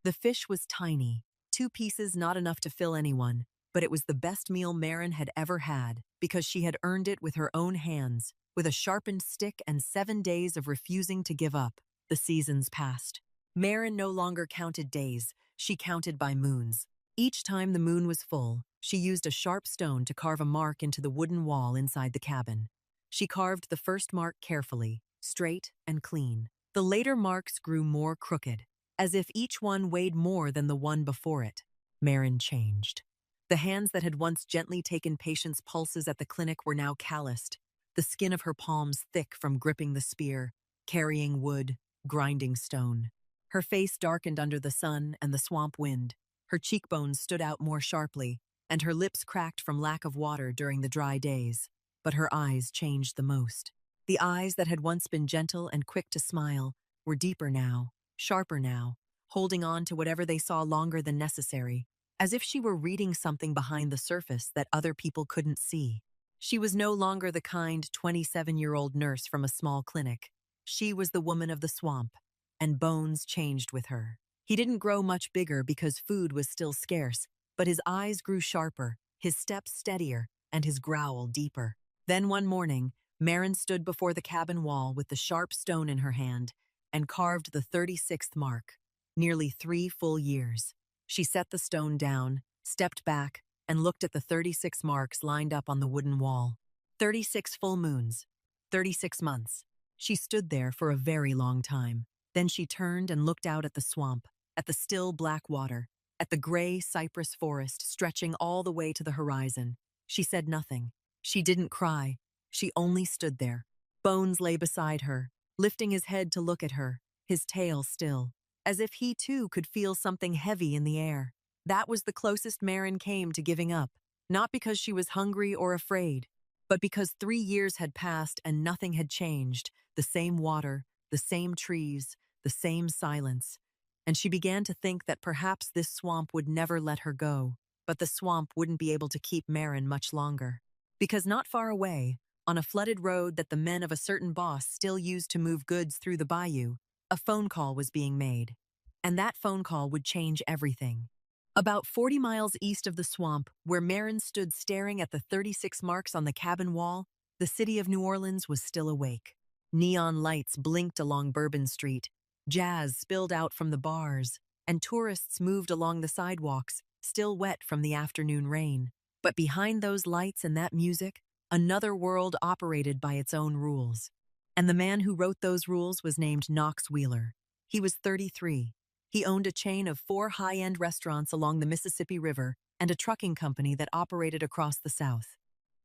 The fish was tiny, 2 pieces not enough to fill anyone, but it was the best meal Maren had ever had because she had earned it with her own hands, with a sharpened stick and 7 days of refusing to give up. The seasons passed. Maren no longer counted days, she counted by moons. Each time the moon was full, she used a sharp stone to carve a mark into the wooden wall inside the cabin. She carved the first mark carefully, straight and clean. The later marks grew more crooked, as if each one weighed more than the one before it. Maren changed. The hands that had once gently taken patients' pulses at the clinic were now calloused, the skin of her palms thick from gripping the spear, carrying wood, grinding stone. Her face darkened under the sun and the swamp wind. Her cheekbones stood out more sharply, and her lips cracked from lack of water during the dry days. But her eyes changed the most. The eyes that had once been gentle and quick to smile were deeper now, sharper now, holding on to whatever they saw longer than necessary, as if she were reading something behind the surface that other people couldn't see. She was no longer the kind 27-year-old nurse from a small clinic. She was the woman of the swamp, and Bones changed with her. He didn't grow much bigger because food was still scarce, but his eyes grew sharper, his steps steadier, and his growl deeper. Then one morning, Maren stood before the cabin wall with the sharp stone in her hand and carved the 36th mark, nearly 3 full years. She set the stone down, stepped back, and looked at the 36 marks lined up on the wooden wall. 36 full moons, 36 months. She stood there for a very long time. Then she turned and looked out at the swamp, at the still black water, at the gray cypress forest stretching all the way to the horizon. She said nothing. She didn't cry. She only stood there. Bones lay beside her, lifting his head to look at her, his tail still, as if he too could feel something heavy in the air. That was the closest Maren came to giving up, not because she was hungry or afraid, but because 3 years had passed and nothing had changed, the same water, the same trees, the same silence. And she began to think that perhaps this swamp would never let her go, but the swamp wouldn't be able to keep Maren much longer. Because not far away, on a flooded road that the men of a certain boss still used to move goods through the bayou, a phone call was being made. And that phone call would change everything. About 40 miles east of the swamp, where Maren stood staring at the 36 marks on the cabin wall, the city of New Orleans was still awake. Neon lights blinked along Bourbon Street, jazz spilled out from the bars, and tourists moved along the sidewalks, still wet from the afternoon rain. But behind those lights and that music, another world operated by its own rules. And the man who wrote those rules was named Knox Wheeler. He was 33. He owned a chain of 4 high-end restaurants along the Mississippi River and a trucking company that operated across the South.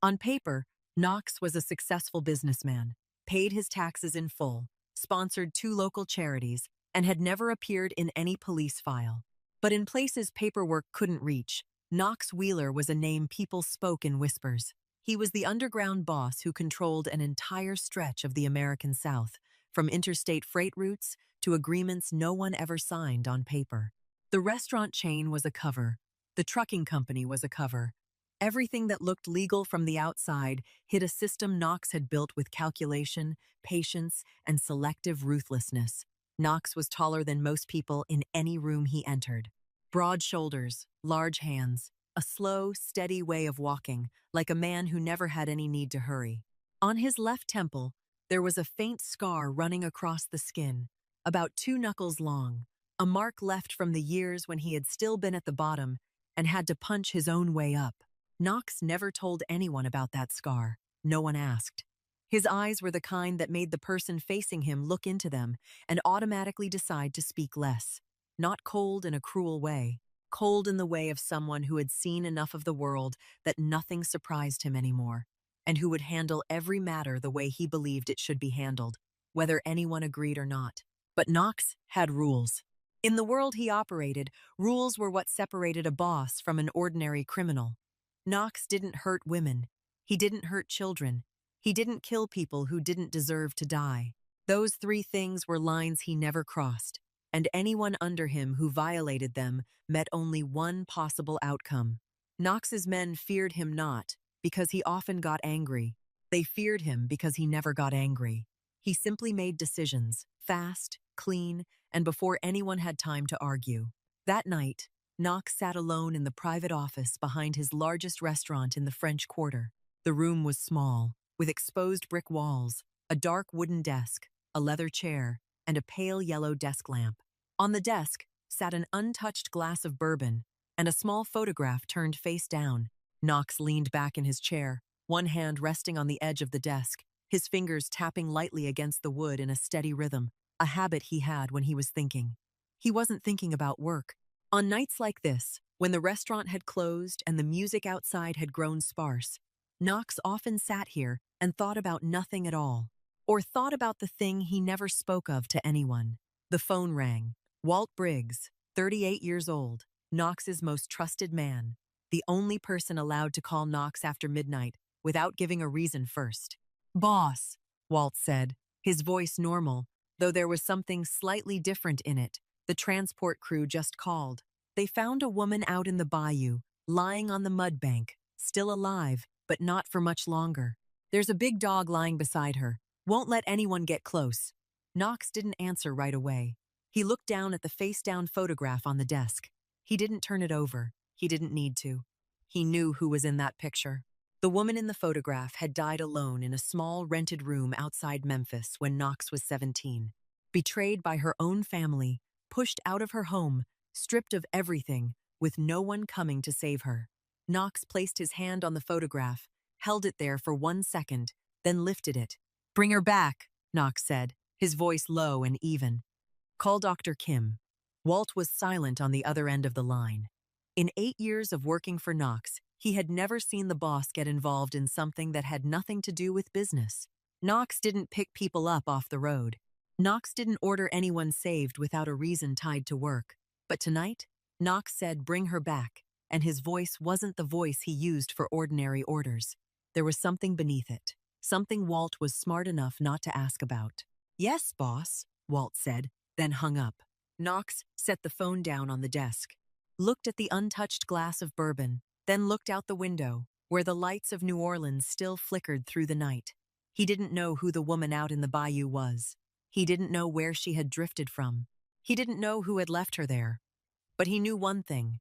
On paper, Knox was a successful businessman, paid his taxes in full, sponsored 2 local charities, and had never appeared in any police file. But in places paperwork couldn't reach, Knox Wheeler was a name people spoke in whispers. He was the underground boss who controlled an entire stretch of the American South, from interstate freight routes to agreements no one ever signed on paper. The restaurant chain was a cover. The trucking company was a cover. Everything that looked legal from the outside hid a system Knox had built with calculation, patience, and selective ruthlessness. Knox was taller than most people in any room he entered. Broad shoulders, large hands, a slow, steady way of walking, like a man who never had any need to hurry. On his left temple, there was a faint scar running across the skin, about 2 knuckles long, a mark left from the years when he had still been at the bottom and had to punch his own way up. Knox never told anyone about that scar. No one asked. His eyes were the kind that made the person facing him look into them and automatically decide to speak less. Not cold in a cruel way, cold in the way of someone who had seen enough of the world that nothing surprised him anymore, and who would handle every matter the way he believed it should be handled, whether anyone agreed or not. But Knox had rules. In the world he operated, rules were what separated a boss from an ordinary criminal. Knox didn't hurt women. He didn't hurt children. He didn't kill people who didn't deserve to die. Those 3 things were lines he never crossed, and anyone under him who violated them met only one possible outcome. Knox's men feared him not because he often got angry. They feared him because he never got angry. He simply made decisions, fast, clean, and before anyone had time to argue. That night, Knox sat alone in the private office behind his largest restaurant in the French Quarter. The room was small, with exposed brick walls, a dark wooden desk, a leather chair, and a pale yellow desk lamp. On the desk sat an untouched glass of bourbon and a small photograph turned face down. Knox leaned back in his chair, one hand resting on the edge of the desk, his fingers tapping lightly against the wood in a steady rhythm, a habit he had when he was thinking. He wasn't thinking about work. On nights like this, when the restaurant had closed and the music outside had grown sparse, Knox often sat here and thought about nothing at all, or thought about the thing he never spoke of to anyone. The phone rang. Walt Briggs, 38 years old, Knox's most trusted man, the only person allowed to call Knox after midnight without giving a reason first. "Boss," Walt said, his voice normal, though there was something slightly different in it. The transport crew just called. They found a woman out in the bayou, lying on the mud bank, still alive, but not for much longer. "There's a big dog lying beside her. Won't let anyone get close." Knox didn't answer right away. He looked down at the face-down photograph on the desk. He didn't turn it over. He didn't need to. He knew who was in that picture. The woman in the photograph had died alone in a small rented room outside Memphis when Knox was 17. Betrayed by her own family, pushed out of her home, stripped of everything, with no one coming to save her. Knox placed his hand on the photograph, held it there for 1 second, then lifted it. "Bring her back," Knox said, his voice low and even. "Call Dr. Kim." Walt was silent on the other end of the line. In 8 years of working for Knox, he had never seen the boss get involved in something that had nothing to do with business. Knox didn't pick people up off the road. Knox didn't order anyone saved without a reason tied to work. But tonight, Knox said, "Bring her back," and his voice wasn't the voice he used for ordinary orders. There was something beneath it, something Walt was smart enough not to ask about. "Yes, boss," Walt said, then hung up. Knox set the phone down on the desk, looked at the untouched glass of bourbon, then looked out the window, where the lights of New Orleans still flickered through the night. He didn't know who the woman out in the bayou was. He didn't know where she had drifted from. He didn't know who had left her there. But he knew one thing.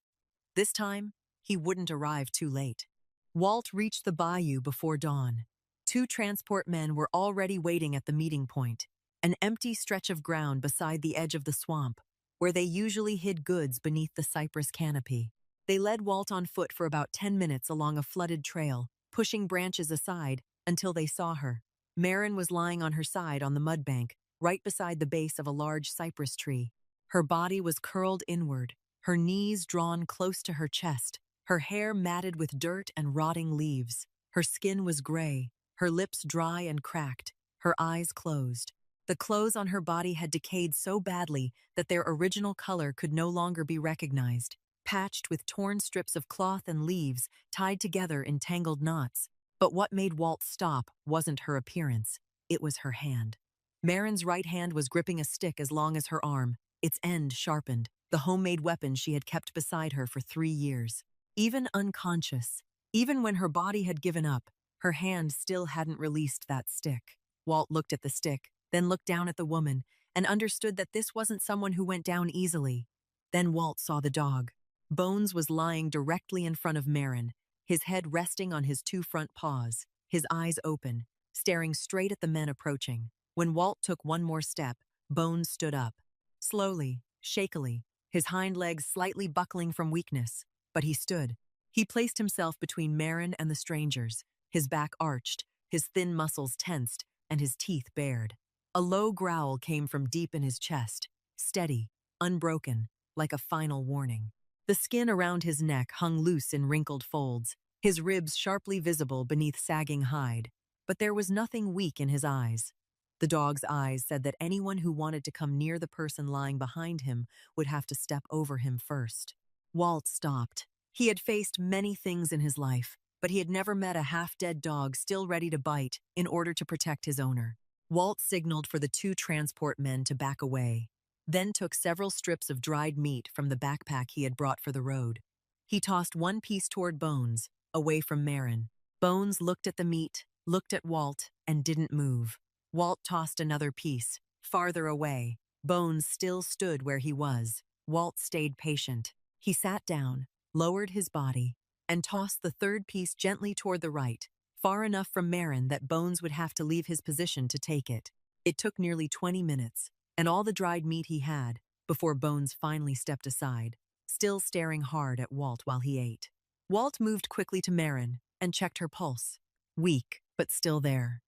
This time, he wouldn't arrive too late. Walt reached the bayou before dawn. 2 transport men were already waiting at the meeting point, an empty stretch of ground beside the edge of the swamp, where they usually hid goods beneath the cypress canopy. They led Walt on foot for about 10 minutes along a flooded trail, pushing branches aside until they saw her. Maren was lying on her side on the mud bank, right beside the base of a large cypress tree. Her body was curled inward, her knees drawn close to her chest, her hair matted with dirt and rotting leaves. Her skin was gray, her lips dry and cracked, her eyes closed. The clothes on her body had decayed so badly that their original color could no longer be recognized, patched with torn strips of cloth and leaves tied together in tangled knots. But what made Walt stop wasn't her appearance, it was her hand. Maren's right hand was gripping a stick as long as her arm, its end sharpened, the homemade weapon she had kept beside her for 3 years. Even unconscious, even when her body had given up, her hand still hadn't released that stick. Walt looked at the stick, then looked down at the woman, and understood that this wasn't someone who went down easily. Then Walt saw the dog. Bones was lying directly in front of Maren, his head resting on his 2 front paws, his eyes open, staring straight at the men approaching. When Walt took one more step, Bones stood up. Slowly, shakily, his hind legs slightly buckling from weakness, but he stood. He placed himself between Maren and the strangers, his back arched, his thin muscles tensed, and his teeth bared. A low growl came from deep in his chest, steady, unbroken, like a final warning. The skin around his neck hung loose in wrinkled folds, his ribs sharply visible beneath sagging hide, but there was nothing weak in his eyes. The dog's eyes said that anyone who wanted to come near the person lying behind him would have to step over him first. Walt stopped. He had faced many things in his life, but he had never met a half-dead dog still ready to bite in order to protect his owner. Walt signaled for the 2 transport men to back away, then took several strips of dried meat from the backpack he had brought for the road. He tossed one piece toward Bones, away from Maren. Bones looked at the meat, looked at Walt, and didn't move. Walt tossed another piece, farther away. Bones still stood where he was. Walt stayed patient. He sat down, lowered his body, and tossed the 3rd piece gently toward the right, far enough from Maren that Bones would have to leave his position to take it. It took nearly 20 minutes, and all the dried meat he had, before Bones finally stepped aside, still staring hard at Walt while he ate. Walt moved quickly to Maren and checked her pulse. Weak, but still there.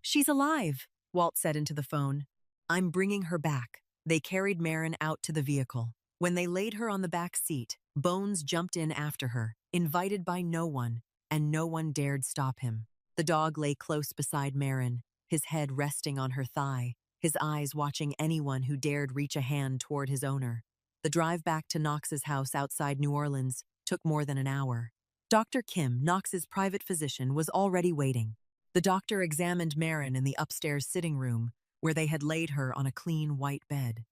"She's alive," Walt said into the phone. "I'm bringing her back." They carried Maren out to the vehicle. When they laid her on the back seat, Bones jumped in after her, invited by no one, and no one dared stop him. The dog lay close beside Maren, his head resting on her thigh, his eyes watching anyone who dared reach a hand toward his owner. The drive back to Knox's house outside New Orleans took more than an hour. Dr. Kim, Knox's private physician, was already waiting. The doctor examined Maren in the upstairs sitting room, where they had laid her on a clean white bed.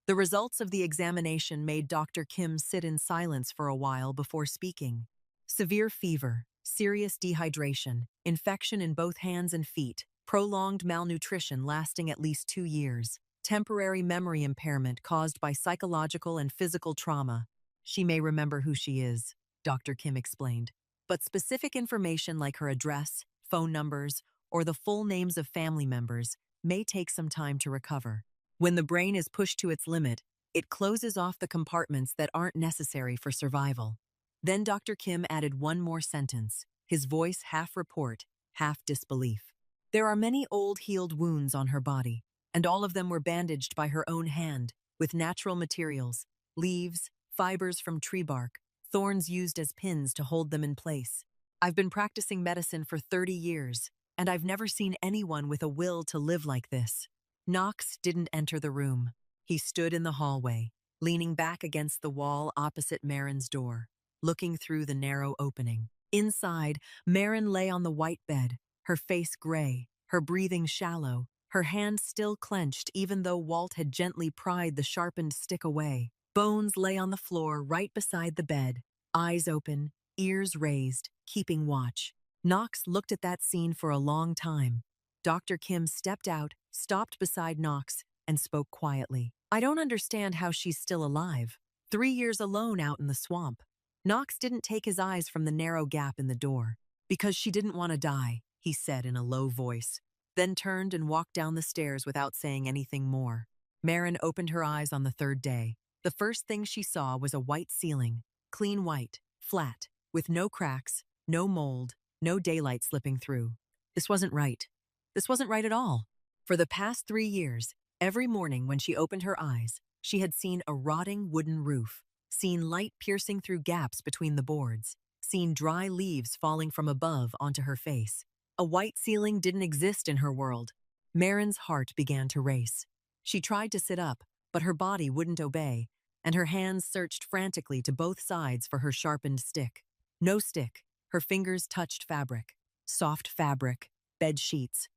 The results of the examination made Dr. Kim sit in silence for a while before speaking. Severe fever, serious dehydration, infection in both hands and feet, prolonged malnutrition lasting at least 2 years, temporary memory impairment caused by psychological and physical trauma. She may remember who she is, Dr. Kim explained, but specific information like her address, phone numbers, or the full names of family members may take some time to recover. When the brain is pushed to its limit, it closes off the compartments that aren't necessary for survival. Then Dr. Kim added one more sentence, his voice half report, half disbelief. There are many old healed wounds on her body, and all of them were bandaged by her own hand, with natural materials, leaves, fibers from tree bark, thorns used as pins to hold them in place. I've been practicing medicine for 30 years, and I've never seen anyone with a will to live like this. Knox didn't enter the room. He stood in the hallway, leaning back against the wall opposite Maren's door, looking through the narrow opening. Inside, Maren lay on the white bed, her face gray, her breathing shallow, her hand still clenched even though Walt had gently pried the sharpened stick away. Bones lay on the floor right beside the bed, eyes open, ears raised, keeping watch. Knox looked at that scene for a long time. Dr. Kim stepped out, stopped beside Knox, and spoke quietly. "I don't understand how she's still alive. 3 years alone out in the swamp." Knox didn't take his eyes from the narrow gap in the door. "Because she didn't want to die," he said in a low voice, then turned and walked down the stairs without saying anything more. Maren opened her eyes on the 3rd day. The first thing she saw was a white ceiling, clean white, flat, with no cracks, no mold, no daylight slipping through. This wasn't right. This wasn't right at all. For the past 3 years, every morning when she opened her eyes, she had seen a rotting wooden roof, seen light piercing through gaps between the boards. seen dry leaves falling from above onto her face. A white ceiling didn't exist in her world. Maren's heart began to race. She tried to sit up, but her body wouldn't obey, and her hands searched frantically to both sides for her sharpened stick. No stick. Her fingers touched fabric. Soft fabric. Bed sheets.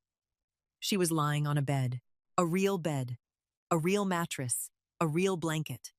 She was lying on a bed. A real bed. A real mattress. A real blanket.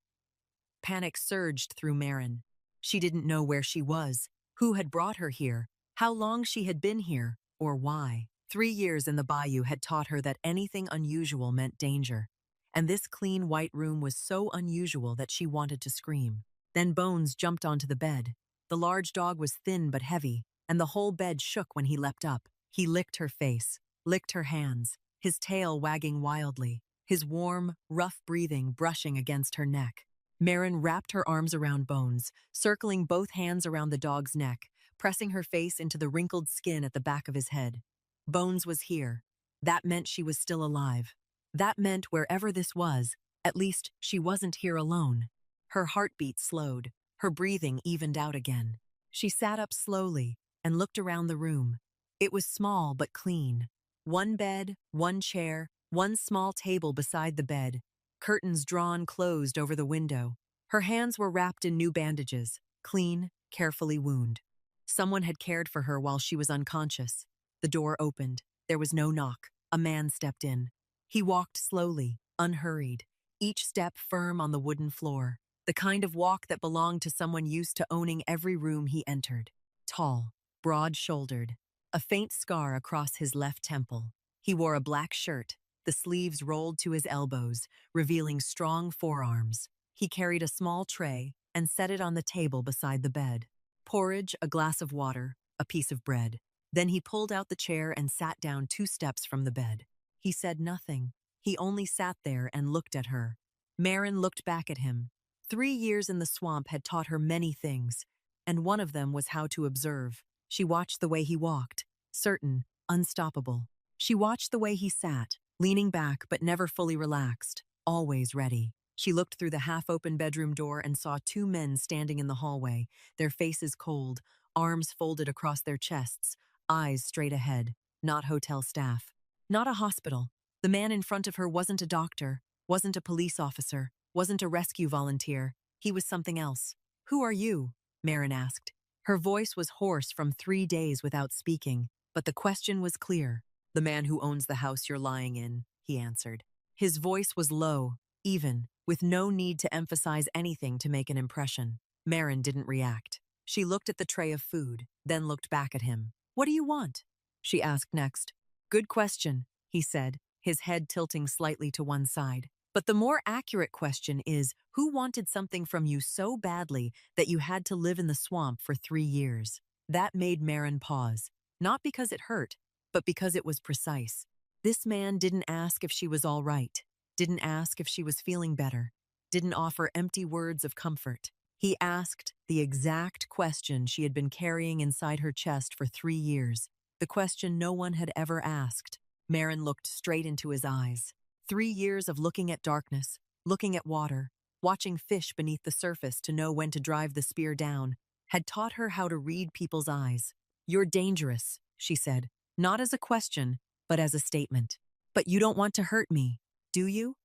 Panic surged through Maren. She didn't know where she was, who had brought her here, how long she had been here, or why. 3 years in the bayou had taught her that anything unusual meant danger. And this clean white room was so unusual that she wanted to scream. Then Bones jumped onto the bed. The large dog was thin but heavy, and the whole bed shook when he leapt up. He licked her face, licked her hands, his tail wagging wildly, his warm, rough breathing brushing against her neck. Maren wrapped her arms around Bones, circling both hands around the dog's neck, pressing her face into the wrinkled skin at the back of his head. Bones was here. That meant she was still alive. That meant wherever this was, at least she wasn't here alone. Her heartbeat slowed. Her breathing evened out again. She sat up slowly and looked around the room. It was small but clean. One bed, one chair, one small table beside the bed, curtains drawn closed over the window. Her hands were wrapped in new bandages, clean, carefully wound. Someone had cared for her while she was unconscious. The door opened. There was no knock. A man stepped in. He walked slowly, unhurried, each step firm on the wooden floor, the kind of walk that belonged to someone used to owning every room he entered. Tall, broad-shouldered, a faint scar across his left temple. He wore a black shirt, the sleeves rolled to his elbows, revealing strong forearms. He carried a small tray and set it on the table beside the bed. Porridge, a glass of water, a piece of bread. Then he pulled out the chair and sat down 2 steps from the bed. He said nothing. He only sat there and looked at her. Maren looked back at him. 3 years in the swamp had taught her many things, and one of them was how to observe. She watched the way he walked, certain, unstoppable. She watched the way he sat, leaning back but never fully relaxed, always ready. She looked through the half-open bedroom door and saw 2 men standing in the hallway, their faces cold, arms folded across their chests, eyes straight ahead. Not hotel staff. Not a hospital. The man in front of her wasn't a doctor, wasn't a police officer, wasn't a rescue volunteer. He was something else. "Who are you?" Maren asked. Her voice was hoarse from 3 days without speaking, but the question was clear. "The man who owns the house you're lying in," he answered. His voice was low, even, with no need to emphasize anything to make an impression. Maren didn't react. She looked at the tray of food, then looked back at him. "What do you want?" she asked next. "Good question," he said, his head tilting slightly to one side. "But the more accurate question is, who wanted something from you so badly that you had to live in the swamp for 3 years?" That made Maren pause, not because it hurt, but because it was precise. This man didn't ask if she was all right, didn't ask if she was feeling better, didn't offer empty words of comfort. He asked the exact question she had been carrying inside her chest for 3 years, the question no one had ever asked. Maren looked straight into his eyes. 3 years of looking at darkness, looking at water, watching fish beneath the surface to know when to drive the spear down, had taught her how to read people's eyes. "You're dangerous," she said, not as a question, but as a statement. "But you don't want to hurt me, do you?"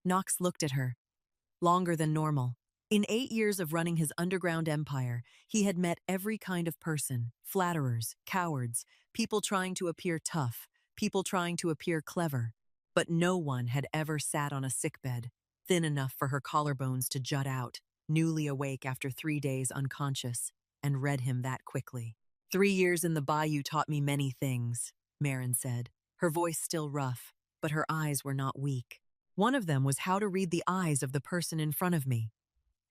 Knox looked at her. Longer than normal. In 8 years of running his underground empire, he had met every kind of person, flatterers, cowards, people trying to appear tough, people trying to appear clever. But no one had ever sat on a sickbed, thin enough for her collarbones to jut out, newly awake after 3 days unconscious, and read him that quickly. 3 years in the bayou taught me many things, Maren said, her voice still rough, but her eyes were not weak. One of them was how to read the eyes of the person in front of me.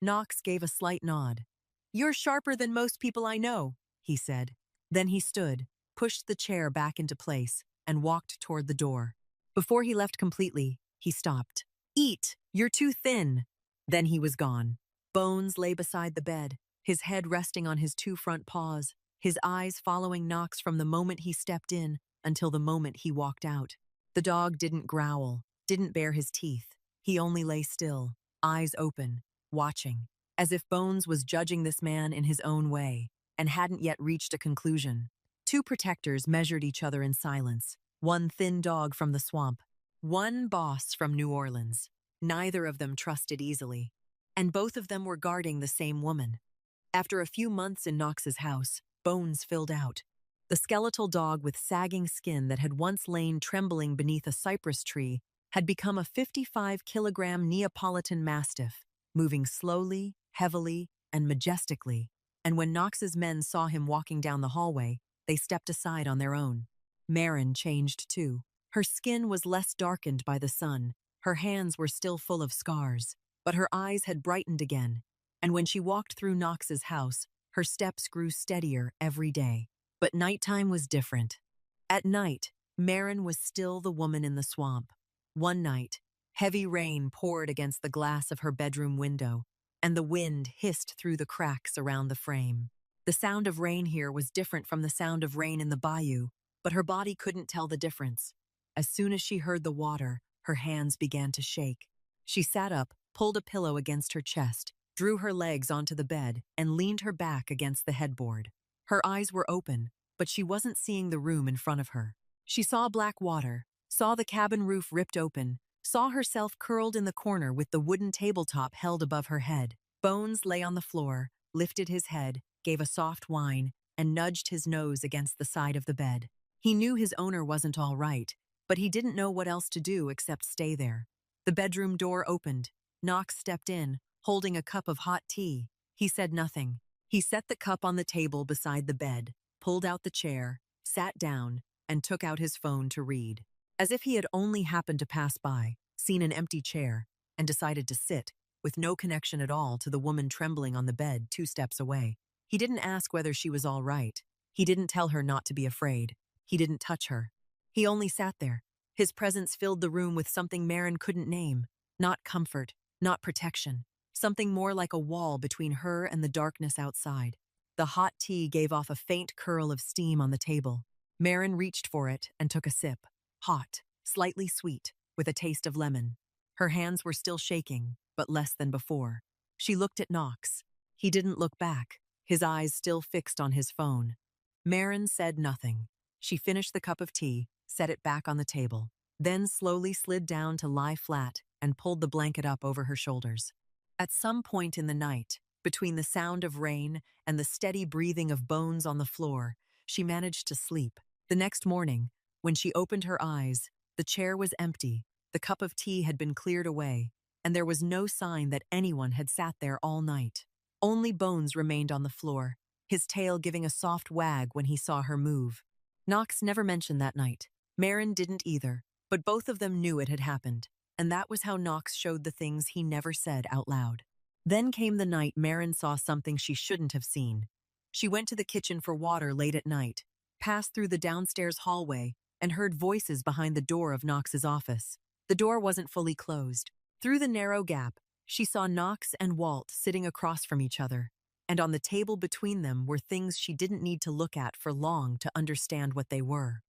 Knox gave a slight nod. "You're sharper than most people I know," he said. Then he stood, pushed the chair back into place, and walked toward the door. Before he left completely, he stopped. "Eat! You're too thin!" Then he was gone. Bones lay beside the bed, his head resting on his 2 front paws, his eyes following Knox from the moment he stepped in until the moment he walked out. The dog didn't growl, didn't bare his teeth. He only lay still, eyes open, watching, as if Bones was judging this man in his own way. and hadn't yet reached a conclusion. Two protectors measured each other in silence. One thin dog from the swamp, one boss from New Orleans. Neither of them trusted easily. And both of them were guarding the same woman. After a few months in Knox's house, bones filled out. The skeletal dog with sagging skin that had once lain trembling beneath a cypress tree had become a 55-kilogram Neapolitan Mastiff, moving slowly, heavily, and majestically. And when Knox's men saw him walking down the hallway, they stepped aside on their own. Maren changed too. Her skin was less darkened by the sun, her hands were still full of scars, but her eyes had brightened again. And when she walked through Knox's house, her steps grew steadier every day. But nighttime was different. At night, Maren was still the woman in the swamp. One night, heavy rain poured against the glass of her bedroom window, and the wind hissed through the cracks around the frame. The sound of rain here was different from the sound of rain in the bayou, but her body couldn't tell the difference. As soon as she heard the water, her hands began to shake. She sat up, pulled a pillow against her chest, drew her legs onto the bed, and leaned her back against the headboard. Her eyes were open, but she wasn't seeing the room in front of her. She saw black water, saw the cabin roof ripped open, saw herself curled in the corner with the wooden tabletop held above her head. Bones lay on the floor, lifted his head, gave a soft whine, and nudged his nose against the side of the bed. He knew his owner wasn't all right, but he didn't know what else to do except stay there. The bedroom door opened. Knox stepped in, holding a cup of hot tea. He said nothing. He set the cup on the table beside the bed, pulled out the chair, sat down, and took out his phone to read. As if he had only happened to pass by, seen an empty chair, and decided to sit, with no connection at all to the woman trembling on the bed 2 steps away. He didn't ask whether she was all right. He didn't tell her not to be afraid. He didn't touch her. He only sat there. His presence filled the room with something Maren couldn't name. Not comfort, not protection. Something more like a wall between her and the darkness outside. The hot tea gave off a faint curl of steam on the table. Maren reached for it and took a sip. Hot, slightly sweet, with a taste of lemon. Her hands were still shaking, but less than before. She looked at Knox. He didn't look back, his eyes still fixed on his phone. Maren said nothing. She finished the cup of tea, set it back on the table, then slowly slid down to lie flat and pulled the blanket up over her shoulders. At some point in the night, between the sound of rain and the steady breathing of bones on the floor, she managed to sleep. The next morning, when she opened her eyes, the chair was empty, the cup of tea had been cleared away, and there was no sign that anyone had sat there all night. Only Bones remained on the floor, his tail giving a soft wag when he saw her move. Knox never mentioned that night. Maren didn't either, but both of them knew it had happened, and that was how Knox showed the things he never said out loud. Then came the night Maren saw something she shouldn't have seen. She went to the kitchen for water late at night, passed through the downstairs hallway, and heard voices behind the door of Knox's office. The door wasn't fully closed. Through the narrow gap, she saw Knox and Walt sitting across from each other, and on the table between them were things she didn't need to look at for long to understand what they were.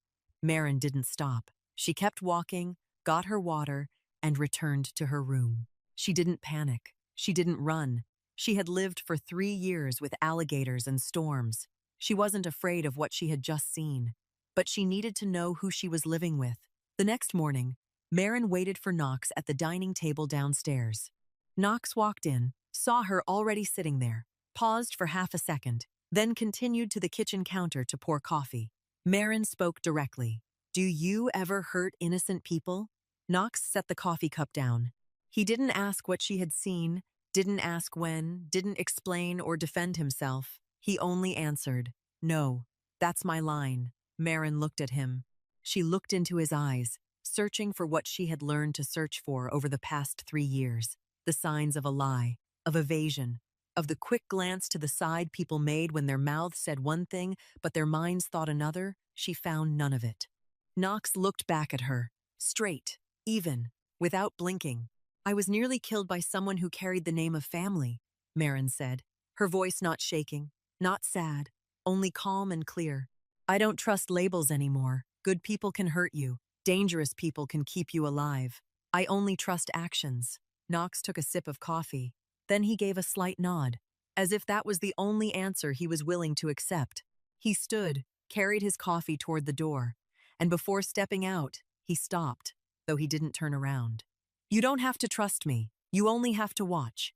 Maren didn't stop. She kept walking, got her water, and returned to her room. She didn't panic. She didn't run. She had lived for 3 years with alligators and storms. She wasn't afraid of what she had just seen, but she needed to know who she was living with. The next morning, Maren waited for Knox at the dining table downstairs. Knox walked in, saw her already sitting there, paused for half a second, then continued to the kitchen counter to pour coffee. Maren spoke directly. "Do you ever hurt innocent people?" Knox set the coffee cup down. He didn't ask what she had seen, didn't ask when, didn't explain or defend himself. He only answered, "No, that's my line." Maren looked at him. She looked into his eyes, searching for what she had learned to search for over the past 3 years. The signs of a lie, of evasion, of the quick glance to the side people made when their mouths said one thing but their minds thought another. She found none of it. Knox looked back at her, straight, even, without blinking. "I was nearly killed by someone who carried the name of family," Maren said, her voice not shaking, not sad, only calm and clear. "I don't trust labels anymore. Good people can hurt you. Dangerous people can keep you alive. I only trust actions." Knox took a sip of coffee. Then he gave a slight nod. as if that was the only answer he was willing to accept. He stood, carried his coffee toward the door, and before stepping out, he stopped, though he didn't turn around. "You don't have to trust me. You only have to watch."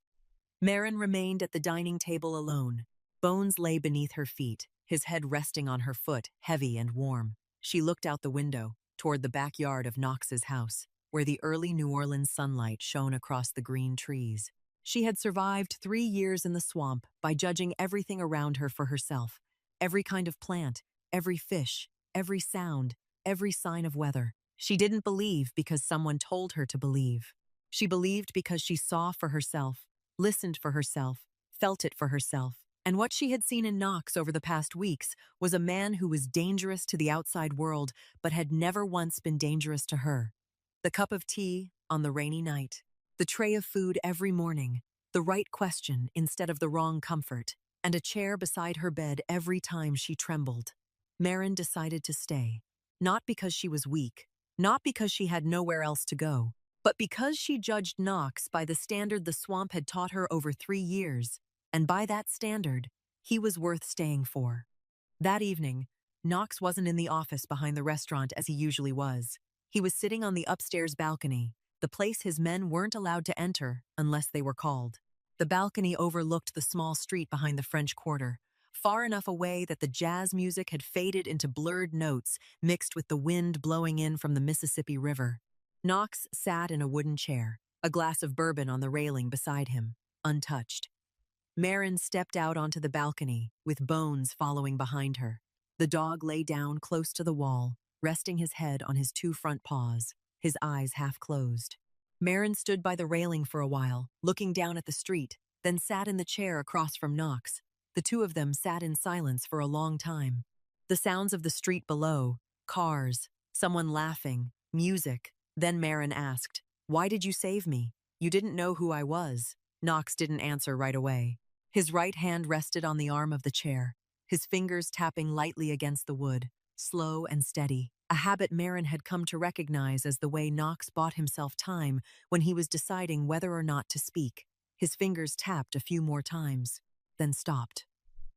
Maren remained at the dining table alone. Bones lay beneath her feet, his head resting on her foot, heavy and warm. She looked out the window, toward the backyard of Knox's house, where the early New Orleans sunlight shone across the green trees. She had survived 3 years in the swamp by judging everything around her for herself. Every kind of plant, every fish, every sound, every sign of weather. She didn't believe because someone told her to believe. She believed because she saw for herself, listened for herself, felt it for herself. And what she had seen in Knox over the past weeks was a man who was dangerous to the outside world, but had never once been dangerous to her. The cup of tea on the rainy night, the tray of food every morning, the right question instead of the wrong comfort, and a chair beside her bed every time she trembled. Maren decided to stay, not because she was weak, not because she had nowhere else to go, but because she judged Knox by the standard the swamp had taught her over 3 years, and by that standard, he was worth staying for. That evening, Knox wasn't in the office behind the restaurant as he usually was. He was sitting on the upstairs balcony, the place his men weren't allowed to enter unless they were called. The balcony overlooked the small street behind the French Quarter, far enough away that the jazz music had faded into blurred notes mixed with the wind blowing in from the Mississippi River. Knox sat in a wooden chair, a glass of bourbon on the railing beside him, untouched. Maren stepped out onto the balcony, with Bones following behind her. The dog lay down close to the wall, resting his head on his 2 front paws, his eyes half closed. Maren stood by the railing for a while, looking down at the street, then sat in the chair across from Knox. The 2 of them sat in silence for a long time. The sounds of the street below, cars, someone laughing, music. Then Maren asked, "Why did you save me? You didn't know who I was." Knox didn't answer right away. His right hand rested on the arm of the chair, his fingers tapping lightly against the wood, slow and steady, a habit Maren had come to recognize as the way Knox bought himself time when he was deciding whether or not to speak. His fingers tapped a few more times, then stopped.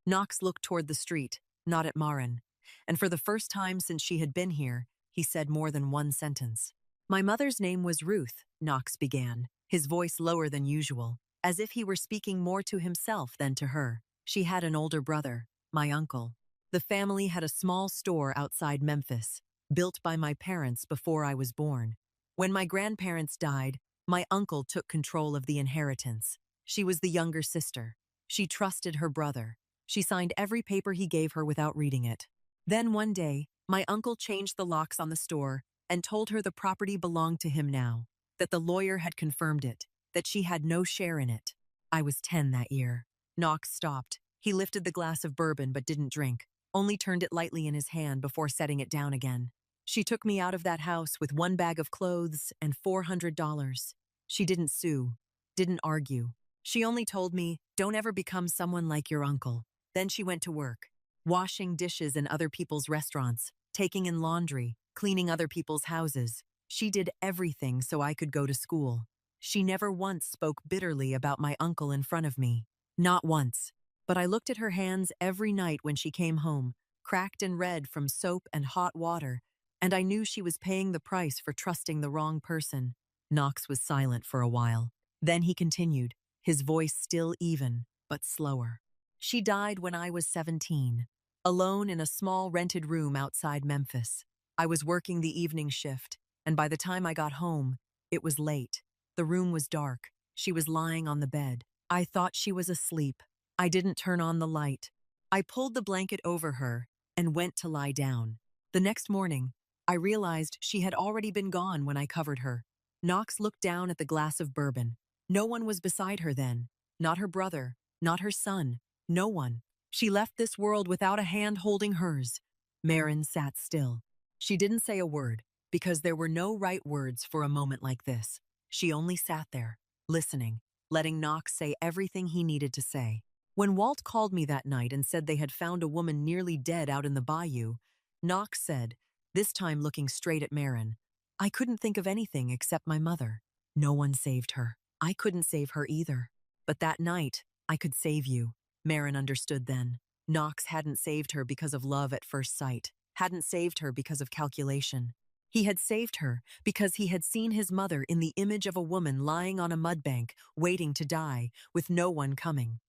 Knox looked toward the street, not at Maren, and for the first time since she had been here, he said more than one sentence. "My mother's name was Ruth," Knox began, his voice lower than usual, as if he were speaking more to himself than to her. "She had an older brother, my uncle. The family had a small store outside Memphis, built by my parents before I was born. When my grandparents died, my uncle took control of the inheritance. She was the younger sister. She trusted her brother. She signed every paper he gave her without reading it. Then one day, my uncle changed the locks on the store and told her the property belonged to him now, that the lawyer had confirmed it, that she had no share in it. I was 10 that year." Knox stopped. He lifted the glass of bourbon but didn't drink, only turned it lightly in his hand before setting it down again. "She took me out of that house with 1 bag of clothes and $400. She didn't sue, didn't argue. She only told me, 'Don't ever become someone like your uncle.' Then she went to work, washing dishes in other people's restaurants, taking in laundry, cleaning other people's houses. She did everything so I could go to school. She never once spoke bitterly about my uncle in front of me. Not once. But I looked at her hands every night when she came home, cracked and red from soap and hot water, and I knew she was paying the price for trusting the wrong person." Knox was silent for a while. Then he continued, his voice still even, but slower. "She died when I was 17, alone in a small rented room outside Memphis. I was working the evening shift, and by the time I got home, it was late. The room was dark. She was lying on the bed. I thought she was asleep. I didn't turn on the light. I pulled the blanket over her and went to lie down. The next morning, I realized she had already been gone when I covered her." Knox looked down at the glass of bourbon. No one was beside her then. Not her brother, not her son, no one. She left this world without a hand holding hers. Maren sat still. She didn't say a word, because there were no right words for a moment like this. She only sat there, listening, letting Knox say everything he needed to say. When Walt called me that night and said they had found a woman nearly dead out in the bayou, Knox said, this time looking straight at Maren, "I couldn't think of anything except my mother. No one saved her. I couldn't save her either. But that night, I could save you. Maren understood then. Knox hadn't saved her because of love at first sight, hadn't saved her because of calculation. He had saved her because he had seen his mother in the image of a woman lying on a mudbank, waiting to die, with no one coming.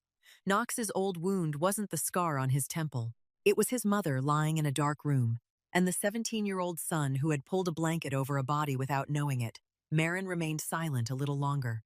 Knox's old wound wasn't the scar on his temple. It was his mother lying in a dark room, and the 17-year-old son who had pulled a blanket over a body without knowing it. Maren remained silent a little longer.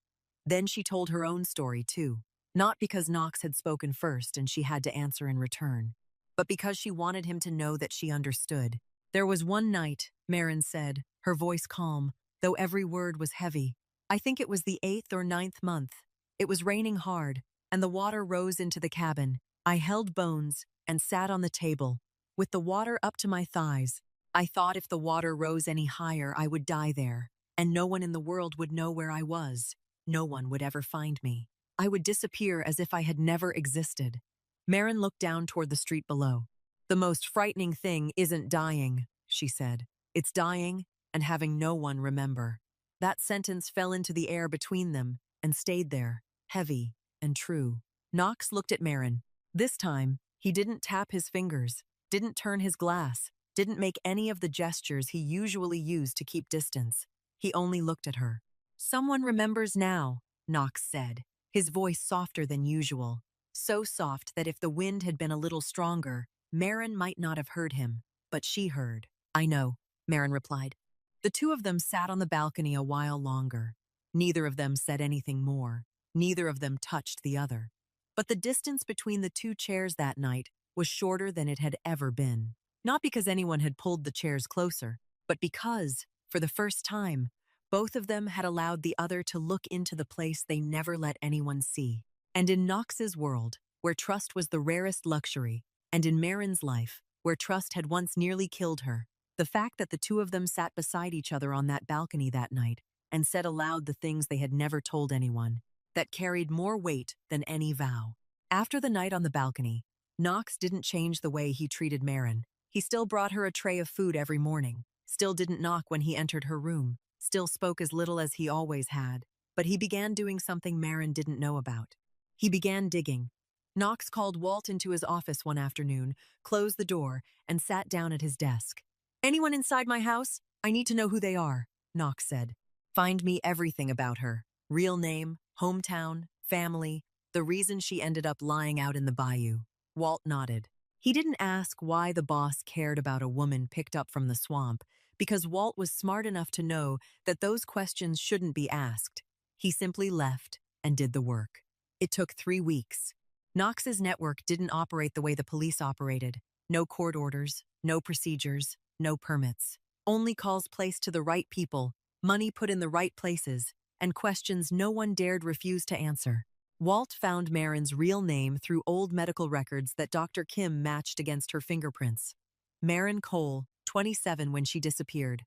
Then she told her own story, too. Not because Knox had spoken first and she had to answer in return, but because she wanted him to know that she understood. There was one night, Maren said, her voice calm, though every word was heavy. I think it was the 8th or 9th month. It was raining hard, and the water rose into the cabin. I held Bones and sat on the table, with the water up to my thighs. I thought if the water rose any higher, I would die there, and no one in the world would know where I was. No one would ever find me. I would disappear as if I had never existed. Maren looked down toward the street below. The most frightening thing isn't dying, she said. It's dying and having no one remember. That sentence fell into the air between them and stayed there, heavy and true. Knox looked at Maren. This time, he didn't tap his fingers, didn't turn his glass, didn't make any of the gestures he usually used to keep distance. He only looked at her. Someone remembers now, Knox said, his voice softer than usual, so soft that if the wind had been a little stronger, Maren might not have heard him, but she heard. I know, Maren replied. The two of them sat on the balcony a while longer. Neither of them said anything more. Neither of them touched the other. But the distance between the two chairs that night was shorter than it had ever been. Not because anyone had pulled the chairs closer, but because, for the first time, both of them had allowed the other to look into the place they never let anyone see. And in Knox's world, where trust was the rarest luxury, and in Maren's life, where trust had once nearly killed her, the fact that the two of them sat beside each other on that balcony that night and said aloud the things they had never told anyone, that carried more weight than any vow. After the night on the balcony, Knox didn't change the way he treated Maren. He still brought her a tray of food every morning, still didn't knock when he entered her room, still spoke as little as he always had, but he began doing something Maren didn't know about. He began digging. Knox called Walt into his office one afternoon, closed the door, and sat down at his desk. Anyone inside my house? I need to know who they are, Knox said. Find me everything about her. Real name, hometown, family, the reason she ended up lying out in the bayou. Walt nodded. He didn't ask why the boss cared about a woman picked up from the swamp, because Walt was smart enough to know that those questions shouldn't be asked. He simply left and did the work. It took 3 weeks. Knox's network didn't operate the way the police operated. No court orders, no procedures, no permits. Only calls placed to the right people, money put in the right places, and questions no one dared refuse to answer. Walt found Maren's real name through old medical records that Dr. Kim matched against her fingerprints. Maren Cole, 27 when she disappeared.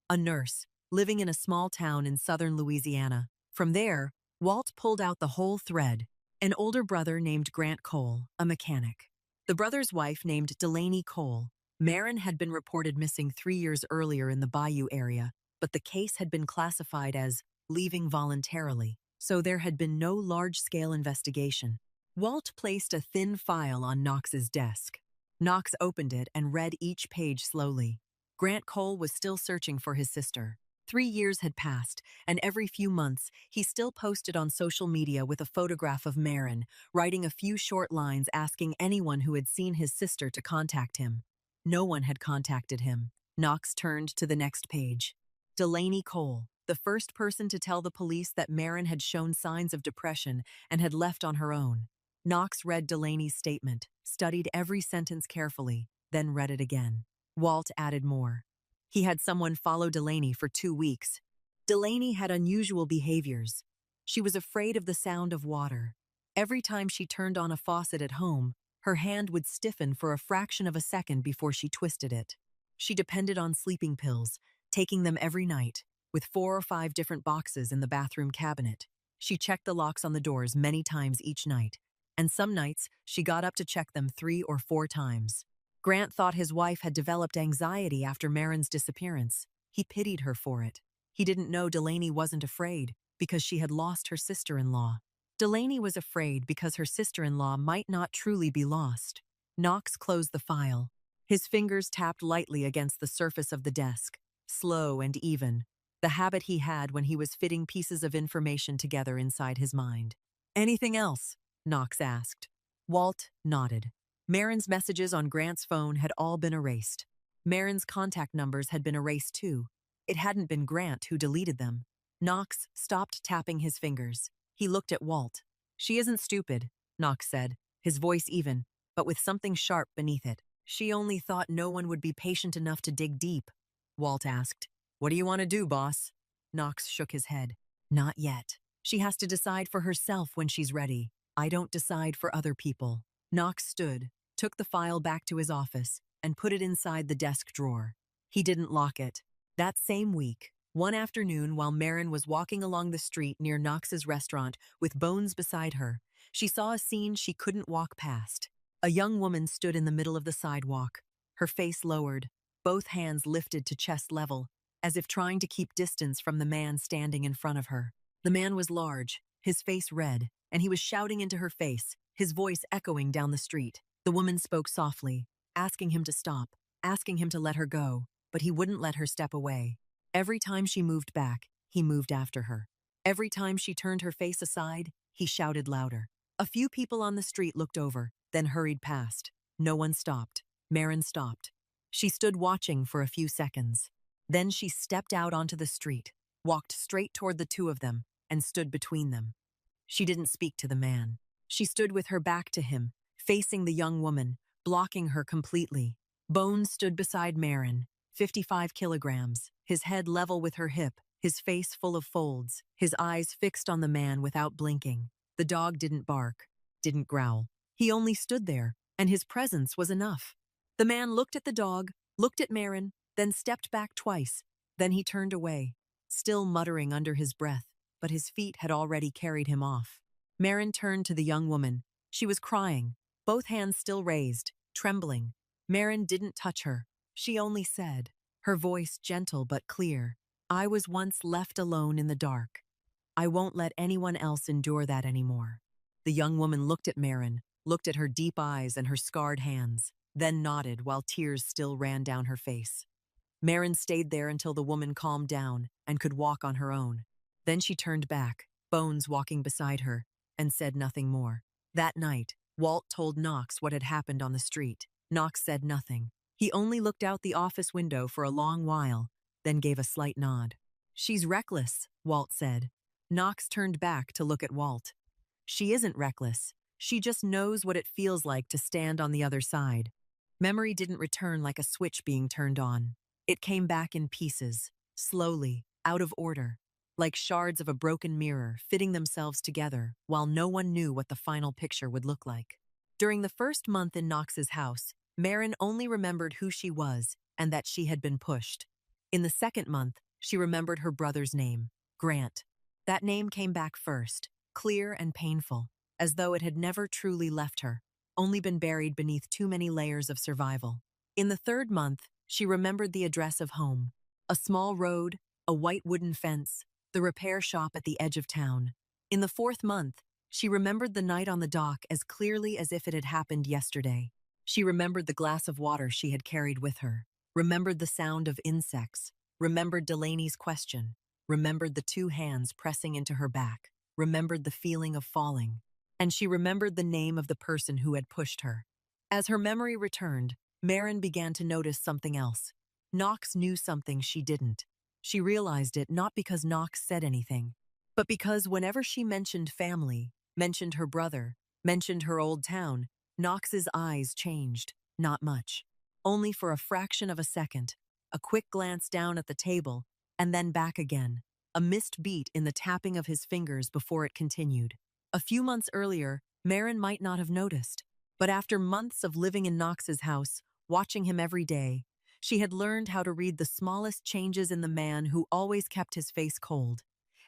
A nurse, living in a small town in southern Louisiana. From there, Walt pulled out the whole thread. An older brother named Grant Cole, a mechanic. The brother's wife named Delaney Cole. Maren had been reported missing 3 years earlier in the bayou area, but the case had been classified as leaving voluntarily, so there had been no large-scale investigation. Walt placed a thin file on Knox's desk. Knox opened it and read each page slowly. Grant Cole was still searching for his sister. 3 years had passed, and every few months, he still posted on social media with a photograph of Maren, writing a few short lines asking anyone who had seen his sister to contact him. No one had contacted him. Knox turned to the next page. Delaney Cole, the first person to tell the police that Maren had shown signs of depression and had left on her own. Knox read Delaney's statement, studied every sentence carefully, then read it again. Walt added more. He had someone follow Delaney for 2 weeks. Delaney had unusual behaviors. She was afraid of the sound of water. Every time she turned on a faucet at home, her hand would stiffen for a fraction of a second before she twisted it. She depended on sleeping pills, taking them every night, with 4 or 5 different boxes in the bathroom cabinet. She checked the locks on the doors many times each night, and some nights she got up to check them 3 or 4 times. Grant thought his wife had developed anxiety after Maren's disappearance. He pitied her for it. He didn't know Delaney wasn't afraid because she had lost her sister-in-law. Delaney was afraid because her sister-in-law might not truly be lost. Knox closed the file. His fingers tapped lightly against the surface of the desk, slow and even, the habit he had when he was fitting pieces of information together inside his mind. "Anything else?" Knox asked. Walt nodded. Maren's messages on Grant's phone had all been erased. Maren's contact numbers had been erased too. It hadn't been Grant who deleted them. Knox stopped tapping his fingers. He looked at Walt. "She isn't stupid," Knox said, his voice even, but with something sharp beneath it. "She only thought no one would be patient enough to dig deep." Walt asked, "What do you want to do, boss?" Knox shook his head. "Not yet. She has to decide for herself when she's ready. I don't decide for other people." Knox stood, took the file back to his office, and put it inside the desk drawer. He didn't lock it. That same week, one afternoon while Maren was walking along the street near Knox's restaurant with Bones beside her, she saw a scene she couldn't walk past. A young woman stood in the middle of the sidewalk, her face lowered, both hands lifted to chest level, as if trying to keep distance from the man standing in front of her. The man was large, his face red, and he was shouting into her face, his voice echoing down the street. The woman spoke softly, asking him to stop, asking him to let her go, but he wouldn't let her step away. Every time she moved back, he moved after her. Every time she turned her face aside, he shouted louder. A few people on the street looked over, then hurried past. No one stopped. Maren stopped. She stood watching for a few seconds. Then she stepped out onto the street, walked straight toward the two of them, and stood between them. She didn't speak to the man. She stood with her back to him, facing the young woman, blocking her completely. Bones stood beside Maren, 55 kilograms, his head level with her hip, his face full of folds, his eyes fixed on the man without blinking. The dog didn't bark, didn't growl. He only stood there, and his presence was enough. The man looked at the dog, looked at Maren, then stepped back twice. Then he turned away, still muttering under his breath, but his feet had already carried him off. Maren turned to the young woman. She was crying, both hands still raised, trembling. Maren didn't touch her. She only said, her voice gentle but clear, "I was once left alone in the dark. I won't let anyone else endure that anymore." The young woman looked at Maren, looked at her deep eyes and her scarred hands, then nodded while tears still ran down her face. Maren stayed there until the woman calmed down and could walk on her own. Then she turned back, Bones walking beside her, and said nothing more. That night, Walt told Knox what had happened on the street. Knox said nothing. He only looked out the office window for a long while, then gave a slight nod. "She's reckless," Walt said. Knox turned back to look at Walt. "She isn't reckless. She just knows what it feels like to stand on the other side." Memory didn't return like a switch being turned on. It came back in pieces, slowly, out of order, like shards of a broken mirror fitting themselves together while no one knew what the final picture would look like. During the first month in Knox's house, Maren only remembered who she was and that she had been pushed. In the second month, she remembered her brother's name, Grant. That name came back first, clear and painful, as though it had never truly left her, only been buried beneath too many layers of survival. In the third month, she remembered the address of home, a small road, a white wooden fence, the repair shop at the edge of town. In the fourth month, she remembered the night on the dock as clearly as if it had happened yesterday. She remembered the glass of water she had carried with her, remembered the sound of insects, remembered Delaney's question, remembered the two hands pressing into her back, remembered the feeling of falling, and she remembered the name of the person who had pushed her. As her memory returned, Maren began to notice something else. Knox knew something she didn't. She realized it not because Knox said anything, but because whenever she mentioned family, mentioned her brother, mentioned her old town, Knox's eyes changed, not much. Only for a fraction of a second, a quick glance down at the table, and then back again, a missed beat in the tapping of his fingers before it continued. A few months earlier, Maren might not have noticed, but after months of living in Knox's house, watching him every day, she had learned how to read the smallest changes in the man who always kept his face cold.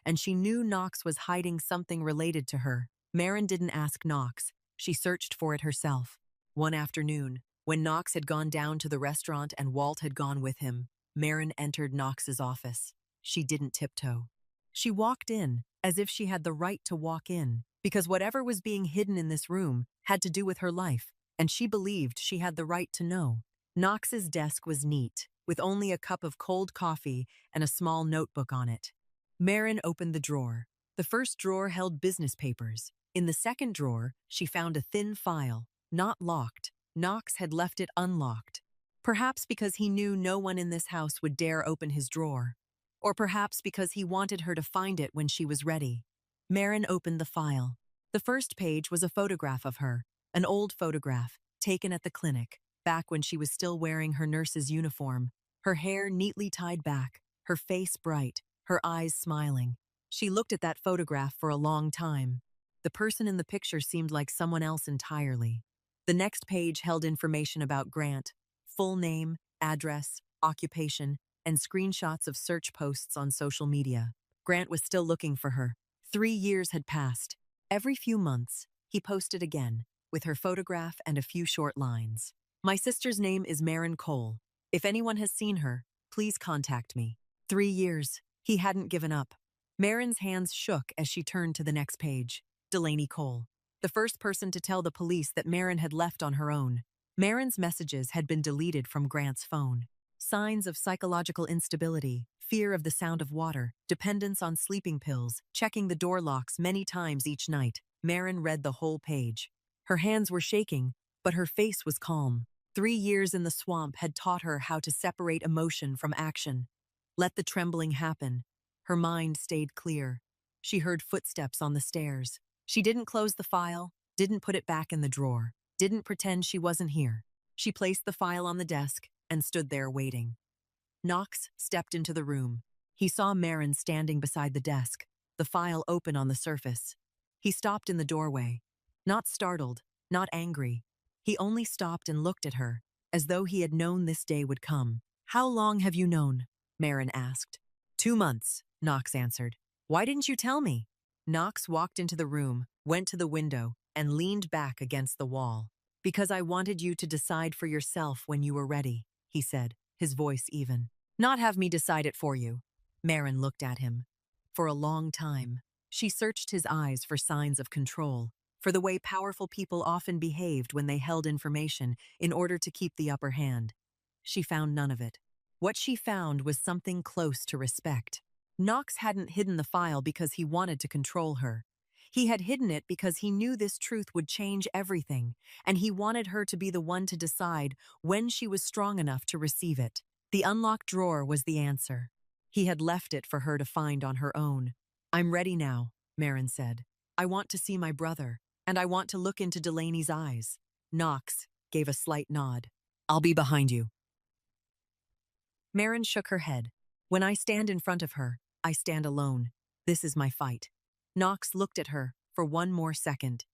And she knew Knox was hiding something related to her. Maren didn't ask Knox. She searched for it herself. One afternoon, when Knox had gone down to the restaurant and Walt had gone with him, Maren entered Knox's office. She didn't tiptoe. She walked in, as if she had the right to walk in, because whatever was being hidden in this room had to do with her life, and she believed she had the right to know. Knox's desk was neat, with only a cup of cold coffee and a small notebook on it. Maren opened the drawer. The first drawer held business papers. In the second drawer, she found a thin file, not locked. Knox had left it unlocked. Perhaps because he knew no one in this house would dare open his drawer. Or perhaps because he wanted her to find it when she was ready. Maren opened the file. The first page was a photograph of her, an old photograph, taken at the clinic, back when she was still wearing her nurse's uniform, her hair neatly tied back, her face bright, her eyes smiling. She looked at that photograph for a long time. The person in the picture seemed like someone else entirely. The next page held information about Grant, full name, address, occupation, and screenshots of search posts on social media. Grant was still looking for her. 3 years had passed. Every few months, he posted again, with her photograph and a few short lines. My sister's name is Maren Cole. If anyone has seen her, please contact me. 3 years. He hadn't given up. Maren's hands shook as she turned to the next page. Delaney Cole, the first person to tell the police that Maren had left on her own. Maren's messages had been deleted from Grant's phone. Signs of psychological instability, fear of the sound of water, dependence on sleeping pills, checking the door locks many times each night. Maren read the whole page. Her hands were shaking, but her face was calm. 3 years in the swamp had taught her how to separate emotion from action. Let the trembling happen. Her mind stayed clear. She heard footsteps on the stairs. She didn't close the file, didn't put it back in the drawer, didn't pretend she wasn't here. She placed the file on the desk and stood there waiting. Knox stepped into the room. He saw Maren standing beside the desk, the file open on the surface. He stopped in the doorway. Not startled, not angry. He only stopped and looked at her, as though he had known this day would come. How long have you known? Maren asked. 2 months, Knox answered. Why didn't you tell me? Knox walked into the room, went to the window, and leaned back against the wall. Because I wanted you to decide for yourself when you were ready, he said, his voice even. Not have me decide it for you. Maren looked at him. For a long time, she searched his eyes for signs of control, for the way powerful people often behaved when they held information in order to keep the upper hand. She found none of it. What she found was something close to respect. Knox hadn't hidden the file because he wanted to control her. He had hidden it because he knew this truth would change everything, and he wanted her to be the one to decide when she was strong enough to receive it. The unlocked drawer was the answer. He had left it for her to find on her own. I'm ready now, Maren said. I want to see my brother, and I want to look into Delaney's eyes. Knox gave a slight nod. I'll be behind you. Maren shook her head. When I stand in front of her, I stand alone. This is my fight. Knox looked at her for one more second.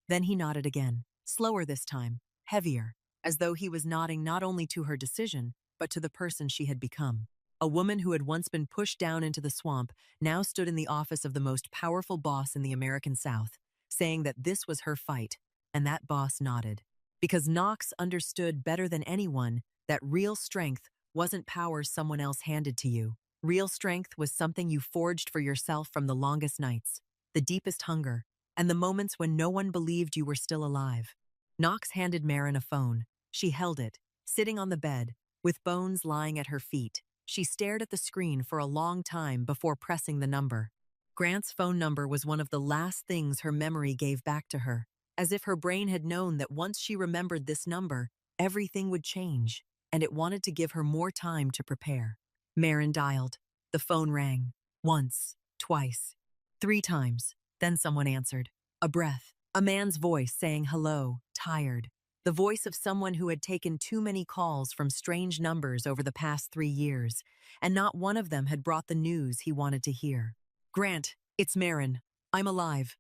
Then he nodded again, slower this time, heavier, as though he was nodding not only to her decision, but to the person she had become. A woman who had once been pushed down into the swamp now stood in the office of the most powerful boss in the American South, saying that this was her fight, and that boss nodded. Because Knox understood better than anyone that real strength wasn't power someone else handed to you. Real strength was something you forged for yourself from the longest nights, the deepest hunger, and the moments when no one believed you were still alive. Knox handed Maren a phone. She held it, sitting on the bed, with Bones lying at her feet. She stared at the screen for a long time before pressing the number. Grant's phone number was one of the last things her memory gave back to her, as if her brain had known that once she remembered this number, everything would change, and it wanted to give her more time to prepare. Maren dialed. The phone rang. Once, twice, 3 times. Then someone answered. A breath. A man's voice saying hello, tired. The voice of someone who had taken too many calls from strange numbers over the past 3 years, and not one of them had brought the news he wanted to hear. Grant, it's Maren. I'm alive.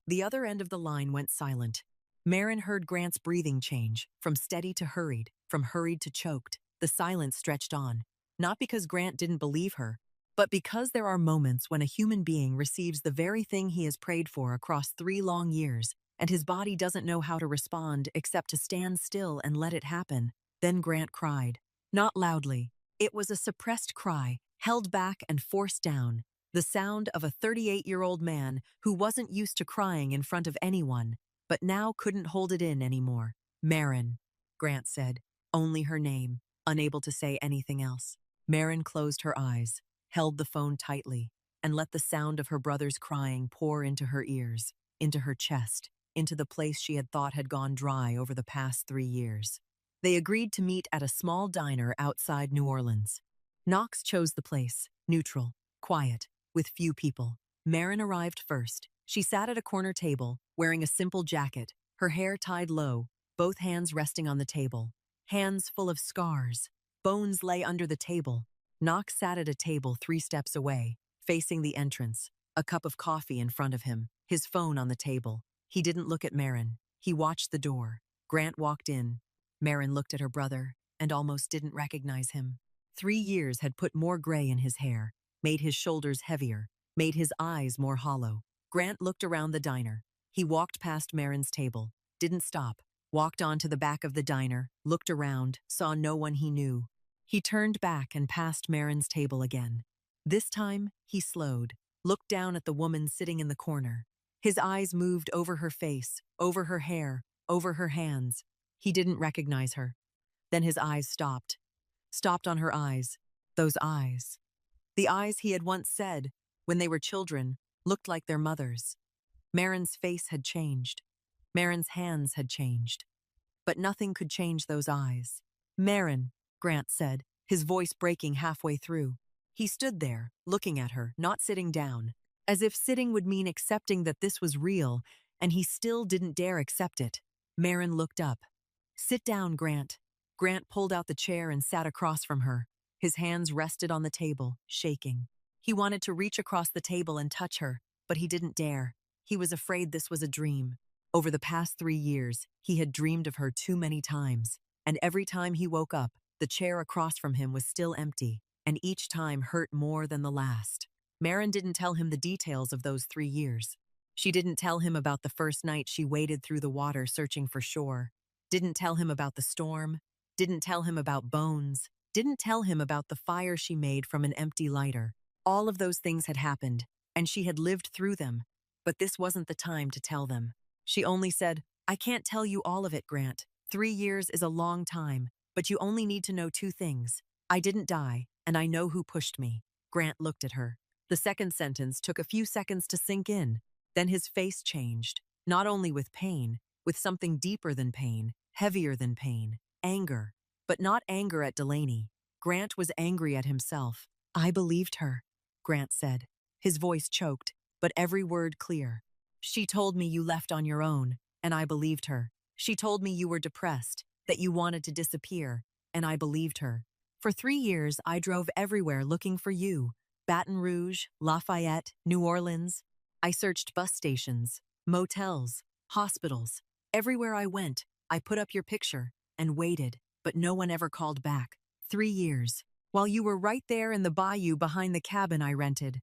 The other end of the line went silent. Maren heard Grant's breathing change, from steady to hurried, from hurried to choked. The silence stretched on. Not because Grant didn't believe her, but because there are moments when a human being receives the very thing he has prayed for across 3 long years, and his body doesn't know how to respond except to stand still and let it happen. Then Grant cried. Not loudly. It was a suppressed cry, held back and forced down. The sound of a 38-year-old man who wasn't used to crying in front of anyone, but now couldn't hold it in anymore. Maren, Grant said, only her name, unable to say anything else. Maren closed her eyes, held the phone tightly, and let the sound of her brother's crying pour into her ears, into her chest, into the place she had thought had gone dry over the past 3 years. They agreed to meet at a small diner outside New Orleans. Knox chose the place, neutral, quiet, with few people. Maren arrived first. She sat at a corner table, wearing a simple jacket, her hair tied low, both hands resting on the table. Hands full of scars. Bones lay under the table. Knox sat at a table 3 steps away, facing the entrance, a cup of coffee in front of him, his phone on the table. He didn't look at Maren. He watched the door. Grant walked in. Maren looked at her brother and almost didn't recognize him. 3 years had put more gray in his hair, made his shoulders heavier, made his eyes more hollow. Grant looked around the diner. He walked past Maren's table, didn't stop, walked on to the back of the diner, looked around, saw no one he knew. He turned back and passed Maren's table again. This time, he slowed, looked down at the woman sitting in the corner. His eyes moved over her face, over her hair, over her hands. He didn't recognize her. Then his eyes stopped on her eyes, those eyes. The eyes he had once said, when they were children, looked like their mother's. Maren's face had changed. Maren's hands had changed. But nothing could change those eyes. Maren, Grant said, his voice breaking halfway through. He stood there, looking at her, not sitting down, as if sitting would mean accepting that this was real, and he still didn't dare accept it. Maren looked up. Sit down, Grant. Grant pulled out the chair and sat across from her. His hands rested on the table, shaking. He wanted to reach across the table and touch her, but he didn't dare. He was afraid this was a dream. Over the past 3 years, he had dreamed of her too many times, and every time he woke up, the chair across from him was still empty, and each time hurt more than the last. Maren didn't tell him the details of those 3 years. She didn't tell him about the first night she waded through the water searching for shore, didn't tell him about the storm, didn't tell him about bones, didn't tell him about the fire she made from an empty lighter. All of those things had happened, and she had lived through them, but this wasn't the time to tell them. She only said, I can't tell you all of it, Grant. 3 years is a long time, but you only need to know 2 things. I didn't die, and I know who pushed me. Grant looked at her. The second sentence took a few seconds to sink in. Then his face changed, not only with pain, with something deeper than pain, heavier than pain, anger. But not anger at Delaney. Grant was angry at himself. I believed her, Grant said. His voice choked, but every word clear. She told me you left on your own, and I believed her. She told me you were depressed, that you wanted to disappear, and I believed her. For 3 years, I drove everywhere looking for you. Baton Rouge, Lafayette, New Orleans. I searched bus stations, motels, hospitals. Everywhere I went, I put up your picture and waited, but no one ever called back. 3 years, while you were right there in the bayou behind the cabin I rented.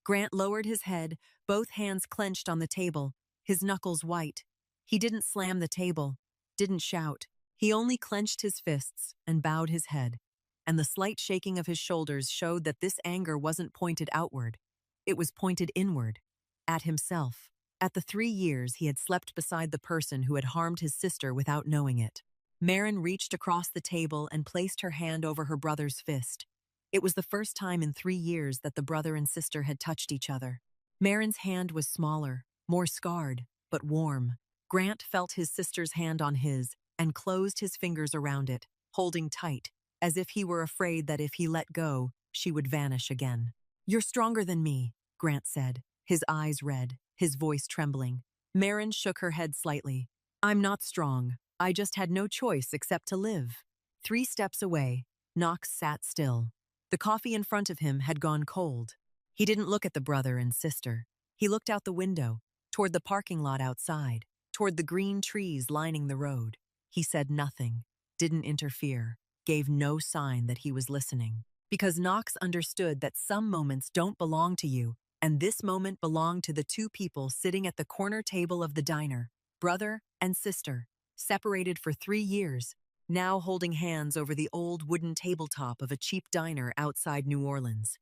Grant lowered his head, both hands clenched on the table, his knuckles white. He didn't slam the table, didn't shout. He only clenched his fists and bowed his head. And the slight shaking of his shoulders showed that this anger wasn't pointed outward. It was pointed inward, at himself. At the 3 years he had slept beside the person who had harmed his sister without knowing it. Maren reached across the table and placed her hand over her brother's fist. It was the first time in 3 years that the brother and sister had touched each other. Maren's hand was smaller, more scarred, but warm. Grant felt his sister's hand on his and closed his fingers around it, holding tight, as if he were afraid that if he let go, she would vanish again. You're stronger than me, Grant said, his eyes red, his voice trembling. Maren shook her head slightly. I'm not strong. I just had no choice except to live. 3 steps away, Knox sat still. The coffee in front of him had gone cold. He didn't look at the brother and sister. He looked out the window, toward the parking lot outside, toward the green trees lining the road. He said nothing, didn't interfere, gave no sign that he was listening. Because Knox understood that some moments don't belong to you, and this moment belonged to the 2 people sitting at the corner table of the diner, brother and sister, separated for 3 years, now holding hands over the old wooden tabletop of a cheap diner outside New Orleans.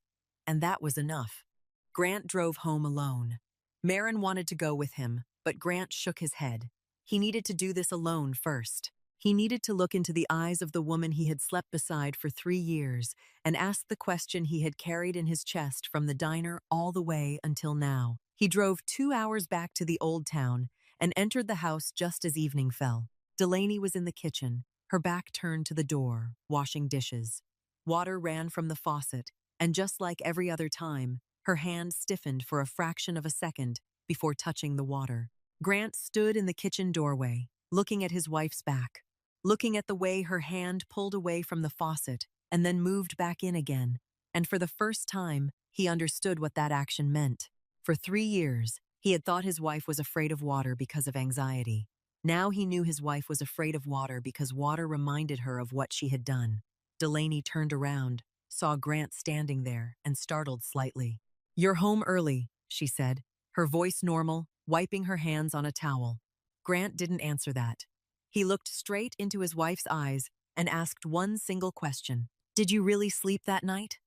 And that was enough. Grant drove home alone. Maren wanted to go with him, but Grant shook his head. He needed to do this alone first. He needed to look into the eyes of the woman he had slept beside for 3 years and ask the question he had carried in his chest from the diner all the way until now. He drove 2 hours back to the old town and entered the house just as evening fell. Delaney was in the kitchen, her back turned to the door, washing dishes. Water ran from the faucet, and just like every other time, her hand stiffened for a fraction of a second before touching the water. Grant stood in the kitchen doorway, looking at his wife's back, looking at the way her hand pulled away from the faucet and then moved back in again, and for the first time, he understood what that action meant. For 3 years, he had thought his wife was afraid of water because of anxiety. Now he knew his wife was afraid of water because water reminded her of what she had done. Delaney turned around, saw Grant standing there, and startled slightly. "You're home early," she said, her voice normal, wiping her hands on a towel. Grant didn't answer that. He looked straight into his wife's eyes and asked one single question. "Did you really sleep that night?"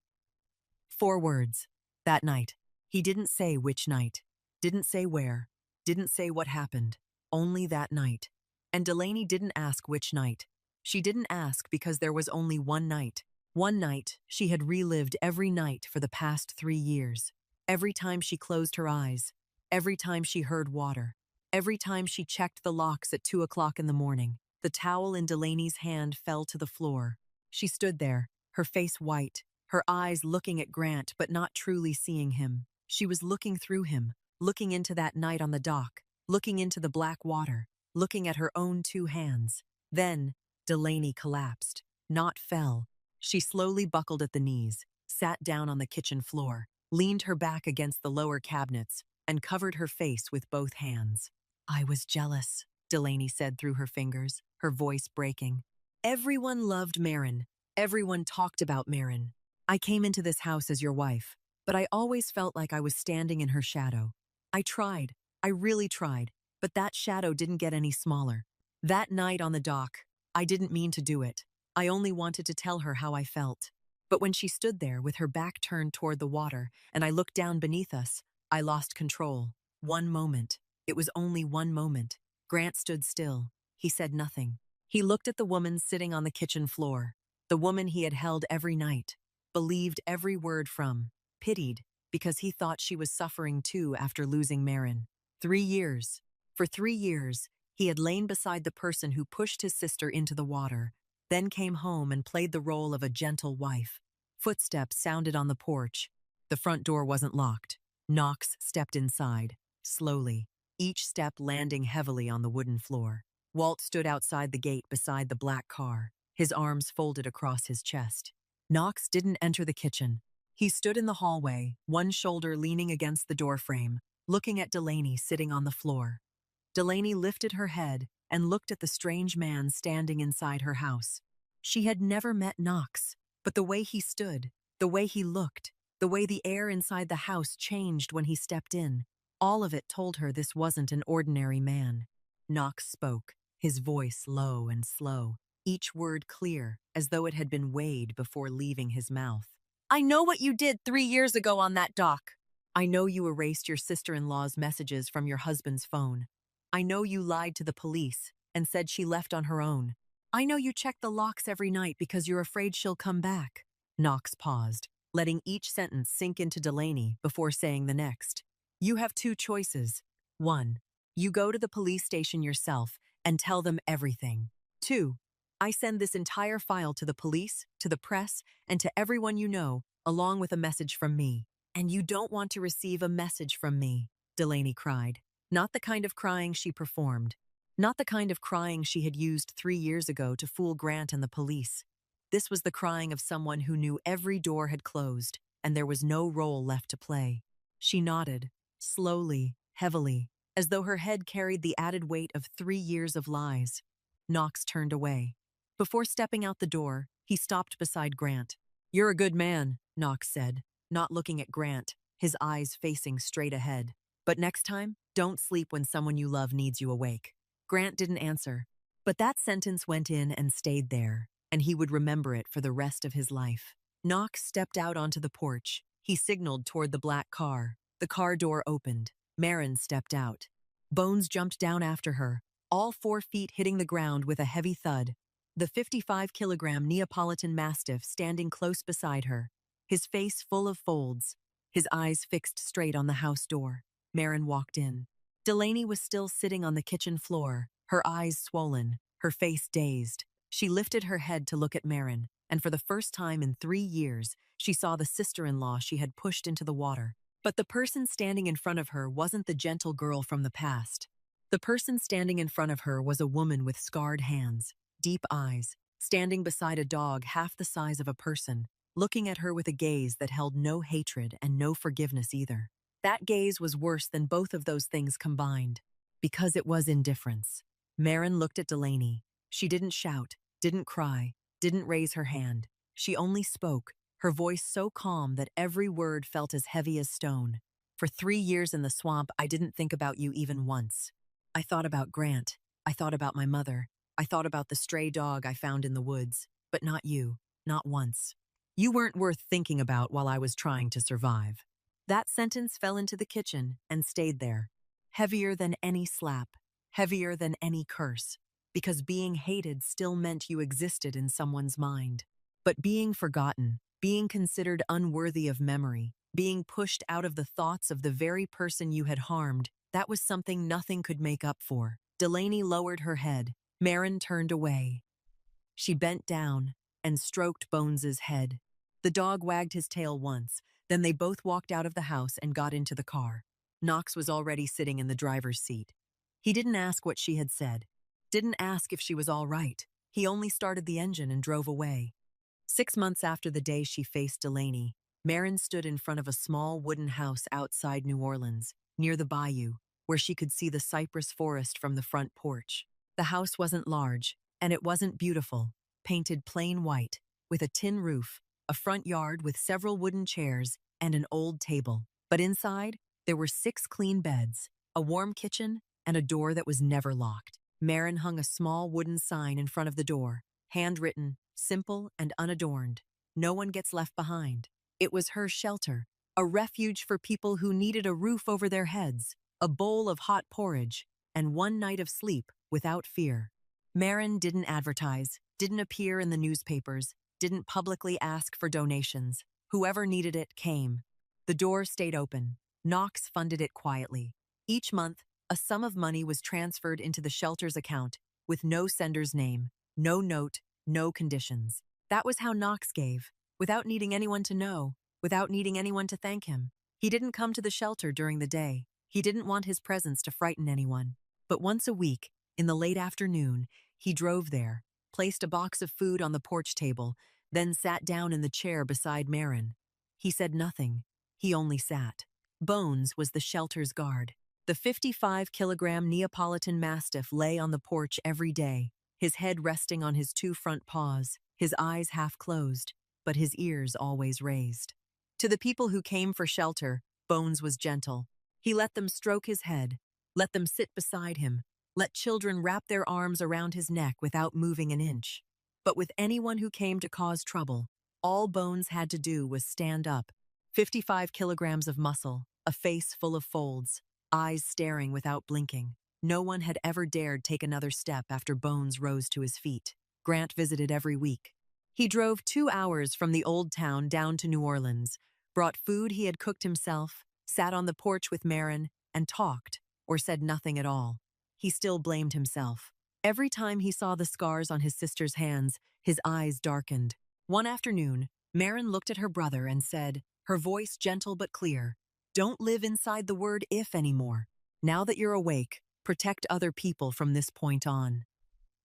4 words. That night. He didn't say which night, didn't say where, didn't say what happened. Only that night. And Delaney didn't ask which night. She didn't ask because there was only one night. One night she had relived every night for the past 3 years. Every time she closed her eyes, every time she heard water, every time she checked the locks at 2 o'clock in the morning, the towel in Delaney's hand fell to the floor. She stood there, her face white, her eyes looking at Grant but not truly seeing him. She was looking through him, looking into that night on the dock, looking into the black water, looking at her own 2 hands. Then, Delaney collapsed, not fell. She slowly buckled at the knees, sat down on the kitchen floor, leaned her back against the lower cabinets, and covered her face with both hands. "I was jealous," Delaney said through her fingers, her voice breaking. "Everyone loved Maren. Everyone talked about Maren. I came into this house as your wife, but I always felt like I was standing in her shadow. I tried. I really tried, but that shadow didn't get any smaller. That night on the dock, I didn't mean to do it. I only wanted to tell her how I felt. But when she stood there with her back turned toward the water and I looked down beneath us, I lost control. One moment. It was only one moment. Grant stood still. He said nothing. He looked at the woman sitting on the kitchen floor, the woman he had held every night, believed every word from, pitied, because he thought she was suffering too after losing Maren. 3 years. For 3 years, he had lain beside the person who pushed his sister into the water, then came home and played the role of a gentle wife. Footsteps sounded on the porch. The front door wasn't locked. Knox stepped inside, slowly, each step landing heavily on the wooden floor. Walt stood outside the gate beside the black car, his arms folded across his chest. Knox didn't enter the kitchen. He stood in the hallway, one shoulder leaning against the doorframe, looking at Delaney sitting on the floor. Delaney lifted her head and looked at the strange man standing inside her house. She had never met Knox, but the way he stood, the way he looked, the way the air inside the house changed when he stepped in, all of it told her this wasn't an ordinary man. Knox spoke, his voice low and slow, each word clear, as though it had been weighed before leaving his mouth. "I know what you did 3 years ago on that dock. I know you erased your sister-in-law's messages from your husband's phone. I know you lied to the police and said she left on her own. I know you check the locks every night because you're afraid she'll come back." Knox paused, letting each sentence sink into Delaney before saying the next. "You have 2 choices. 1. You go to the police station yourself and tell them everything. 2. I send this entire file to the police, to the press, and to everyone you know, along with a message from me." "And you don't want to receive a message from me," Delaney cried. Not the kind of crying she performed. Not the kind of crying she had used 3 years ago to fool Grant and the police. This was the crying of someone who knew every door had closed and there was no role left to play. She nodded, slowly, heavily, as though her head carried the added weight of 3 years of lies. Knox turned away. Before stepping out the door, he stopped beside Grant. "You're a good man," Knox said, not looking at Grant, his eyes facing straight ahead. "But next time, don't sleep when someone you love needs you awake." Grant didn't answer, but that sentence went in and stayed there, and he would remember it for the rest of his life. Knox stepped out onto the porch. He signaled toward the black car. The car door opened. Maren stepped out. Bones jumped down after her, all 4 feet hitting the ground with a heavy thud. The 55-kilogram Neapolitan Mastiff standing close beside her, his face full of folds, his eyes fixed straight on the house door. Maren walked in. Delaney was still sitting on the kitchen floor, her eyes swollen, her face dazed. She lifted her head to look at Maren, and for the first time in 3 years, she saw the sister-in-law she had pushed into the water. But the person standing in front of her wasn't the gentle girl from the past. The person standing in front of her was a woman with scarred hands, deep eyes, standing beside a dog half the size of a person, looking at her with a gaze that held no hatred and no forgiveness either. That gaze was worse than both of those things combined, because it was indifference. Maren looked at Delaney. She didn't shout, didn't cry, didn't raise her hand. She only spoke, her voice so calm that every word felt as heavy as stone. For 3 years in the swamp, I didn't think about you even once. I thought about Grant. I thought about my mother. I thought about the stray dog I found in the woods. But not you. Not once. You weren't worth thinking about while I was trying to survive. That sentence fell into the kitchen and stayed there. Heavier than any slap. Heavier than any curse. Because being hated still meant you existed in someone's mind. But being forgotten, being considered unworthy of memory, being pushed out of the thoughts of the very person you had harmed, that was something nothing could make up for. Delaney lowered her head. Maren turned away. She bent down and stroked Bones's head. The dog wagged his tail once, then they both walked out of the house and got into the car. Knox was already sitting in the driver's seat. He didn't ask what she had said. Didn't ask if she was all right. He only started the engine and drove away. 6 months after the day she faced Delaney, Maren stood in front of a small wooden house outside New Orleans, near the bayou, where she could see the cypress forest from the front porch. The house wasn't large, and it wasn't beautiful, painted plain white, with a tin roof, a front yard with several wooden chairs, and an old table. But inside, there were 6 clean beds, a warm kitchen, and a door that was never locked. Maren hung a small wooden sign in front of the door, handwritten, simple and unadorned. No one gets left behind. It was her shelter, a refuge for people who needed a roof over their heads, a bowl of hot porridge, and one night of sleep without fear. Maren didn't advertise, didn't appear in the newspapers, didn't publicly ask for donations. Whoever needed it came. The door stayed open. Knox funded it quietly. Each month, a sum of money was transferred into the shelter's account, with no sender's name, no note, no conditions. That was how Knox gave, without needing anyone to know, without needing anyone to thank him. He didn't come to the shelter during the day. He didn't want his presence to frighten anyone. But once a week, in the late afternoon, he drove there, placed a box of food on the porch table, then sat down in the chair beside Maren. He said nothing. He only sat. Bones was the shelter's guard. The 55-kilogram Neapolitan Mastiff lay on the porch every day, his head resting on his 2 front paws, his eyes half closed, but his ears always raised. To the people who came for shelter, Bones was gentle. He let them stroke his head, let them sit beside him, let children wrap their arms around his neck without moving an inch. But with anyone who came to cause trouble, all Bones had to do was stand up. 55 kilograms of muscle, a face full of folds, eyes staring without blinking. No one had ever dared take another step after Bones rose to his feet. Grant visited every week. He drove 2 hours from the old town down to New Orleans, brought food he had cooked himself, sat on the porch with Maren, and talked, or said nothing at all. He still blamed himself. Every time he saw the scars on his sister's hands, his eyes darkened. One afternoon, Maren looked at her brother and said, her voice gentle but clear, "Don't live inside the word if anymore. Now that you're awake, protect other people from this point on."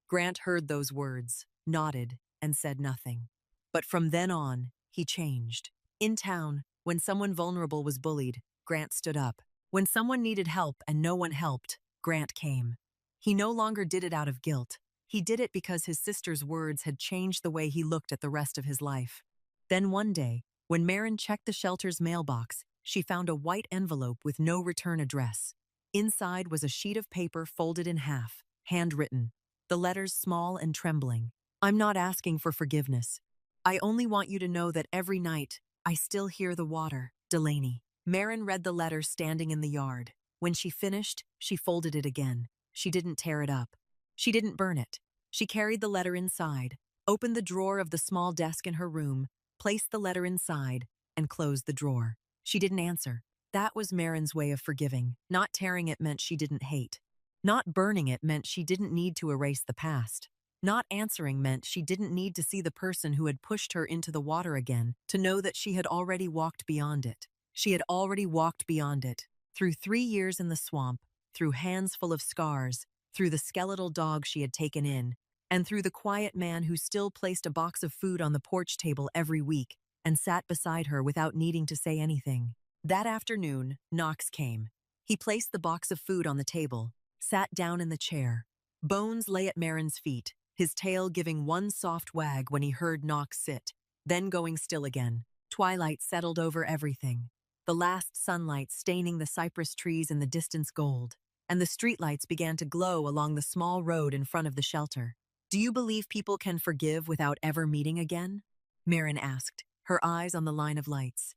Grant heard those words, nodded, and said nothing. But from then on, he changed. In town, when someone vulnerable was bullied, Grant stood up. When someone needed help and no one helped, Grant came. He no longer did it out of guilt. He did it because his sister's words had changed the way he looked at the rest of his life. Then one day, when Maren checked the shelter's mailbox, she found a white envelope with no return address. Inside was a sheet of paper folded in half, handwritten, the letters small and trembling. "I'm not asking for forgiveness. I only want you to know that every night, I still hear the water, Delaney. Maren read the letter standing in the yard. When she finished, she folded it again. She didn't tear it up. She didn't burn it. She carried the letter inside, opened the drawer of the small desk in her room, placed the letter inside, and closed the drawer. She didn't answer. That was Maren's way of forgiving. Not tearing it meant she didn't hate. Not burning it meant she didn't need to erase the past. Not answering meant she didn't need to see the person who had pushed her into the water again to know that she had already walked beyond it. She had already walked beyond it. Through 3 years in the swamp, through hands full of scars, through the skeletal dog she had taken in, and through the quiet man who still placed a box of food on the porch table every week and sat beside her without needing to say anything. That afternoon, Knox came. He placed the box of food on the table, sat down in the chair. Bones lay at Maren's feet, his tail giving one soft wag when he heard Knox sit, then going still again. Twilight settled over everything, the last sunlight staining the cypress trees in the distance gold, and the streetlights began to glow along the small road in front of the shelter. "Do you believe people can forgive without ever meeting again?" Maren asked, her eyes on the line of lights.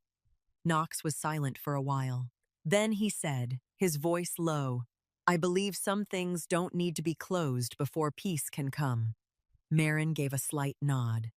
Knox was silent for a while. Then he said, his voice low, "I believe some things don't need to be closed before peace can come." Maren gave a slight nod.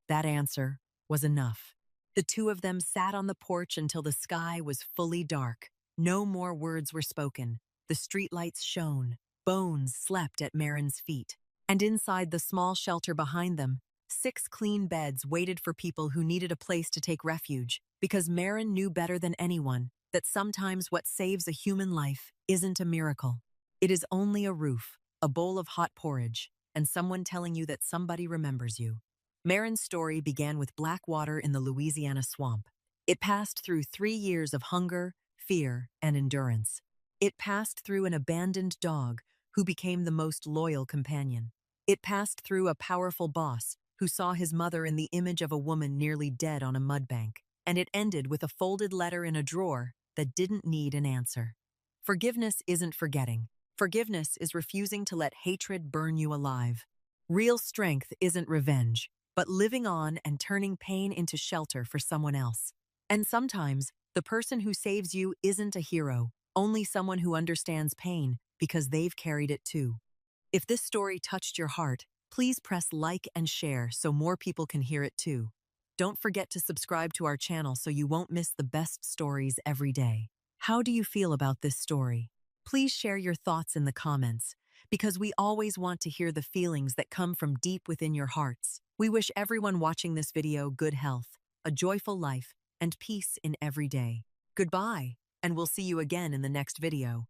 That answer was enough. The two of them sat on the porch until the sky was fully dark. No more words were spoken. The streetlights shone. Bones slept at Maren's feet. And inside the small shelter behind them, 6 clean beds waited for people who needed a place to take refuge, because Maren knew better than anyone that sometimes what saves a human life isn't a miracle. It is only a roof, a bowl of hot porridge, and someone telling you that somebody remembers you. Maren's story began with black water in the Louisiana swamp. It passed through 3 years of hunger, fear, and endurance. It passed through an abandoned dog who became the most loyal companion. It passed through a powerful boss who saw his mother in the image of a woman nearly dead on a mud bank. And it ended with a folded letter in a drawer that didn't need an answer. Forgiveness isn't forgetting. Forgiveness is refusing to let hatred burn you alive. Real strength isn't revenge, but living on and turning pain into shelter for someone else. And sometimes, the person who saves you isn't a hero, only someone who understands pain because they've carried it too. If this story touched your heart, please press like and share so more people can hear it too. Don't forget to subscribe to our channel so you won't miss the best stories every day. How do you feel about this story? Please share your thoughts in the comments, because we always want to hear the feelings that come from deep within your hearts. We wish everyone watching this video good health, a joyful life, and peace in every day. Goodbye, and we'll see you again in the next video.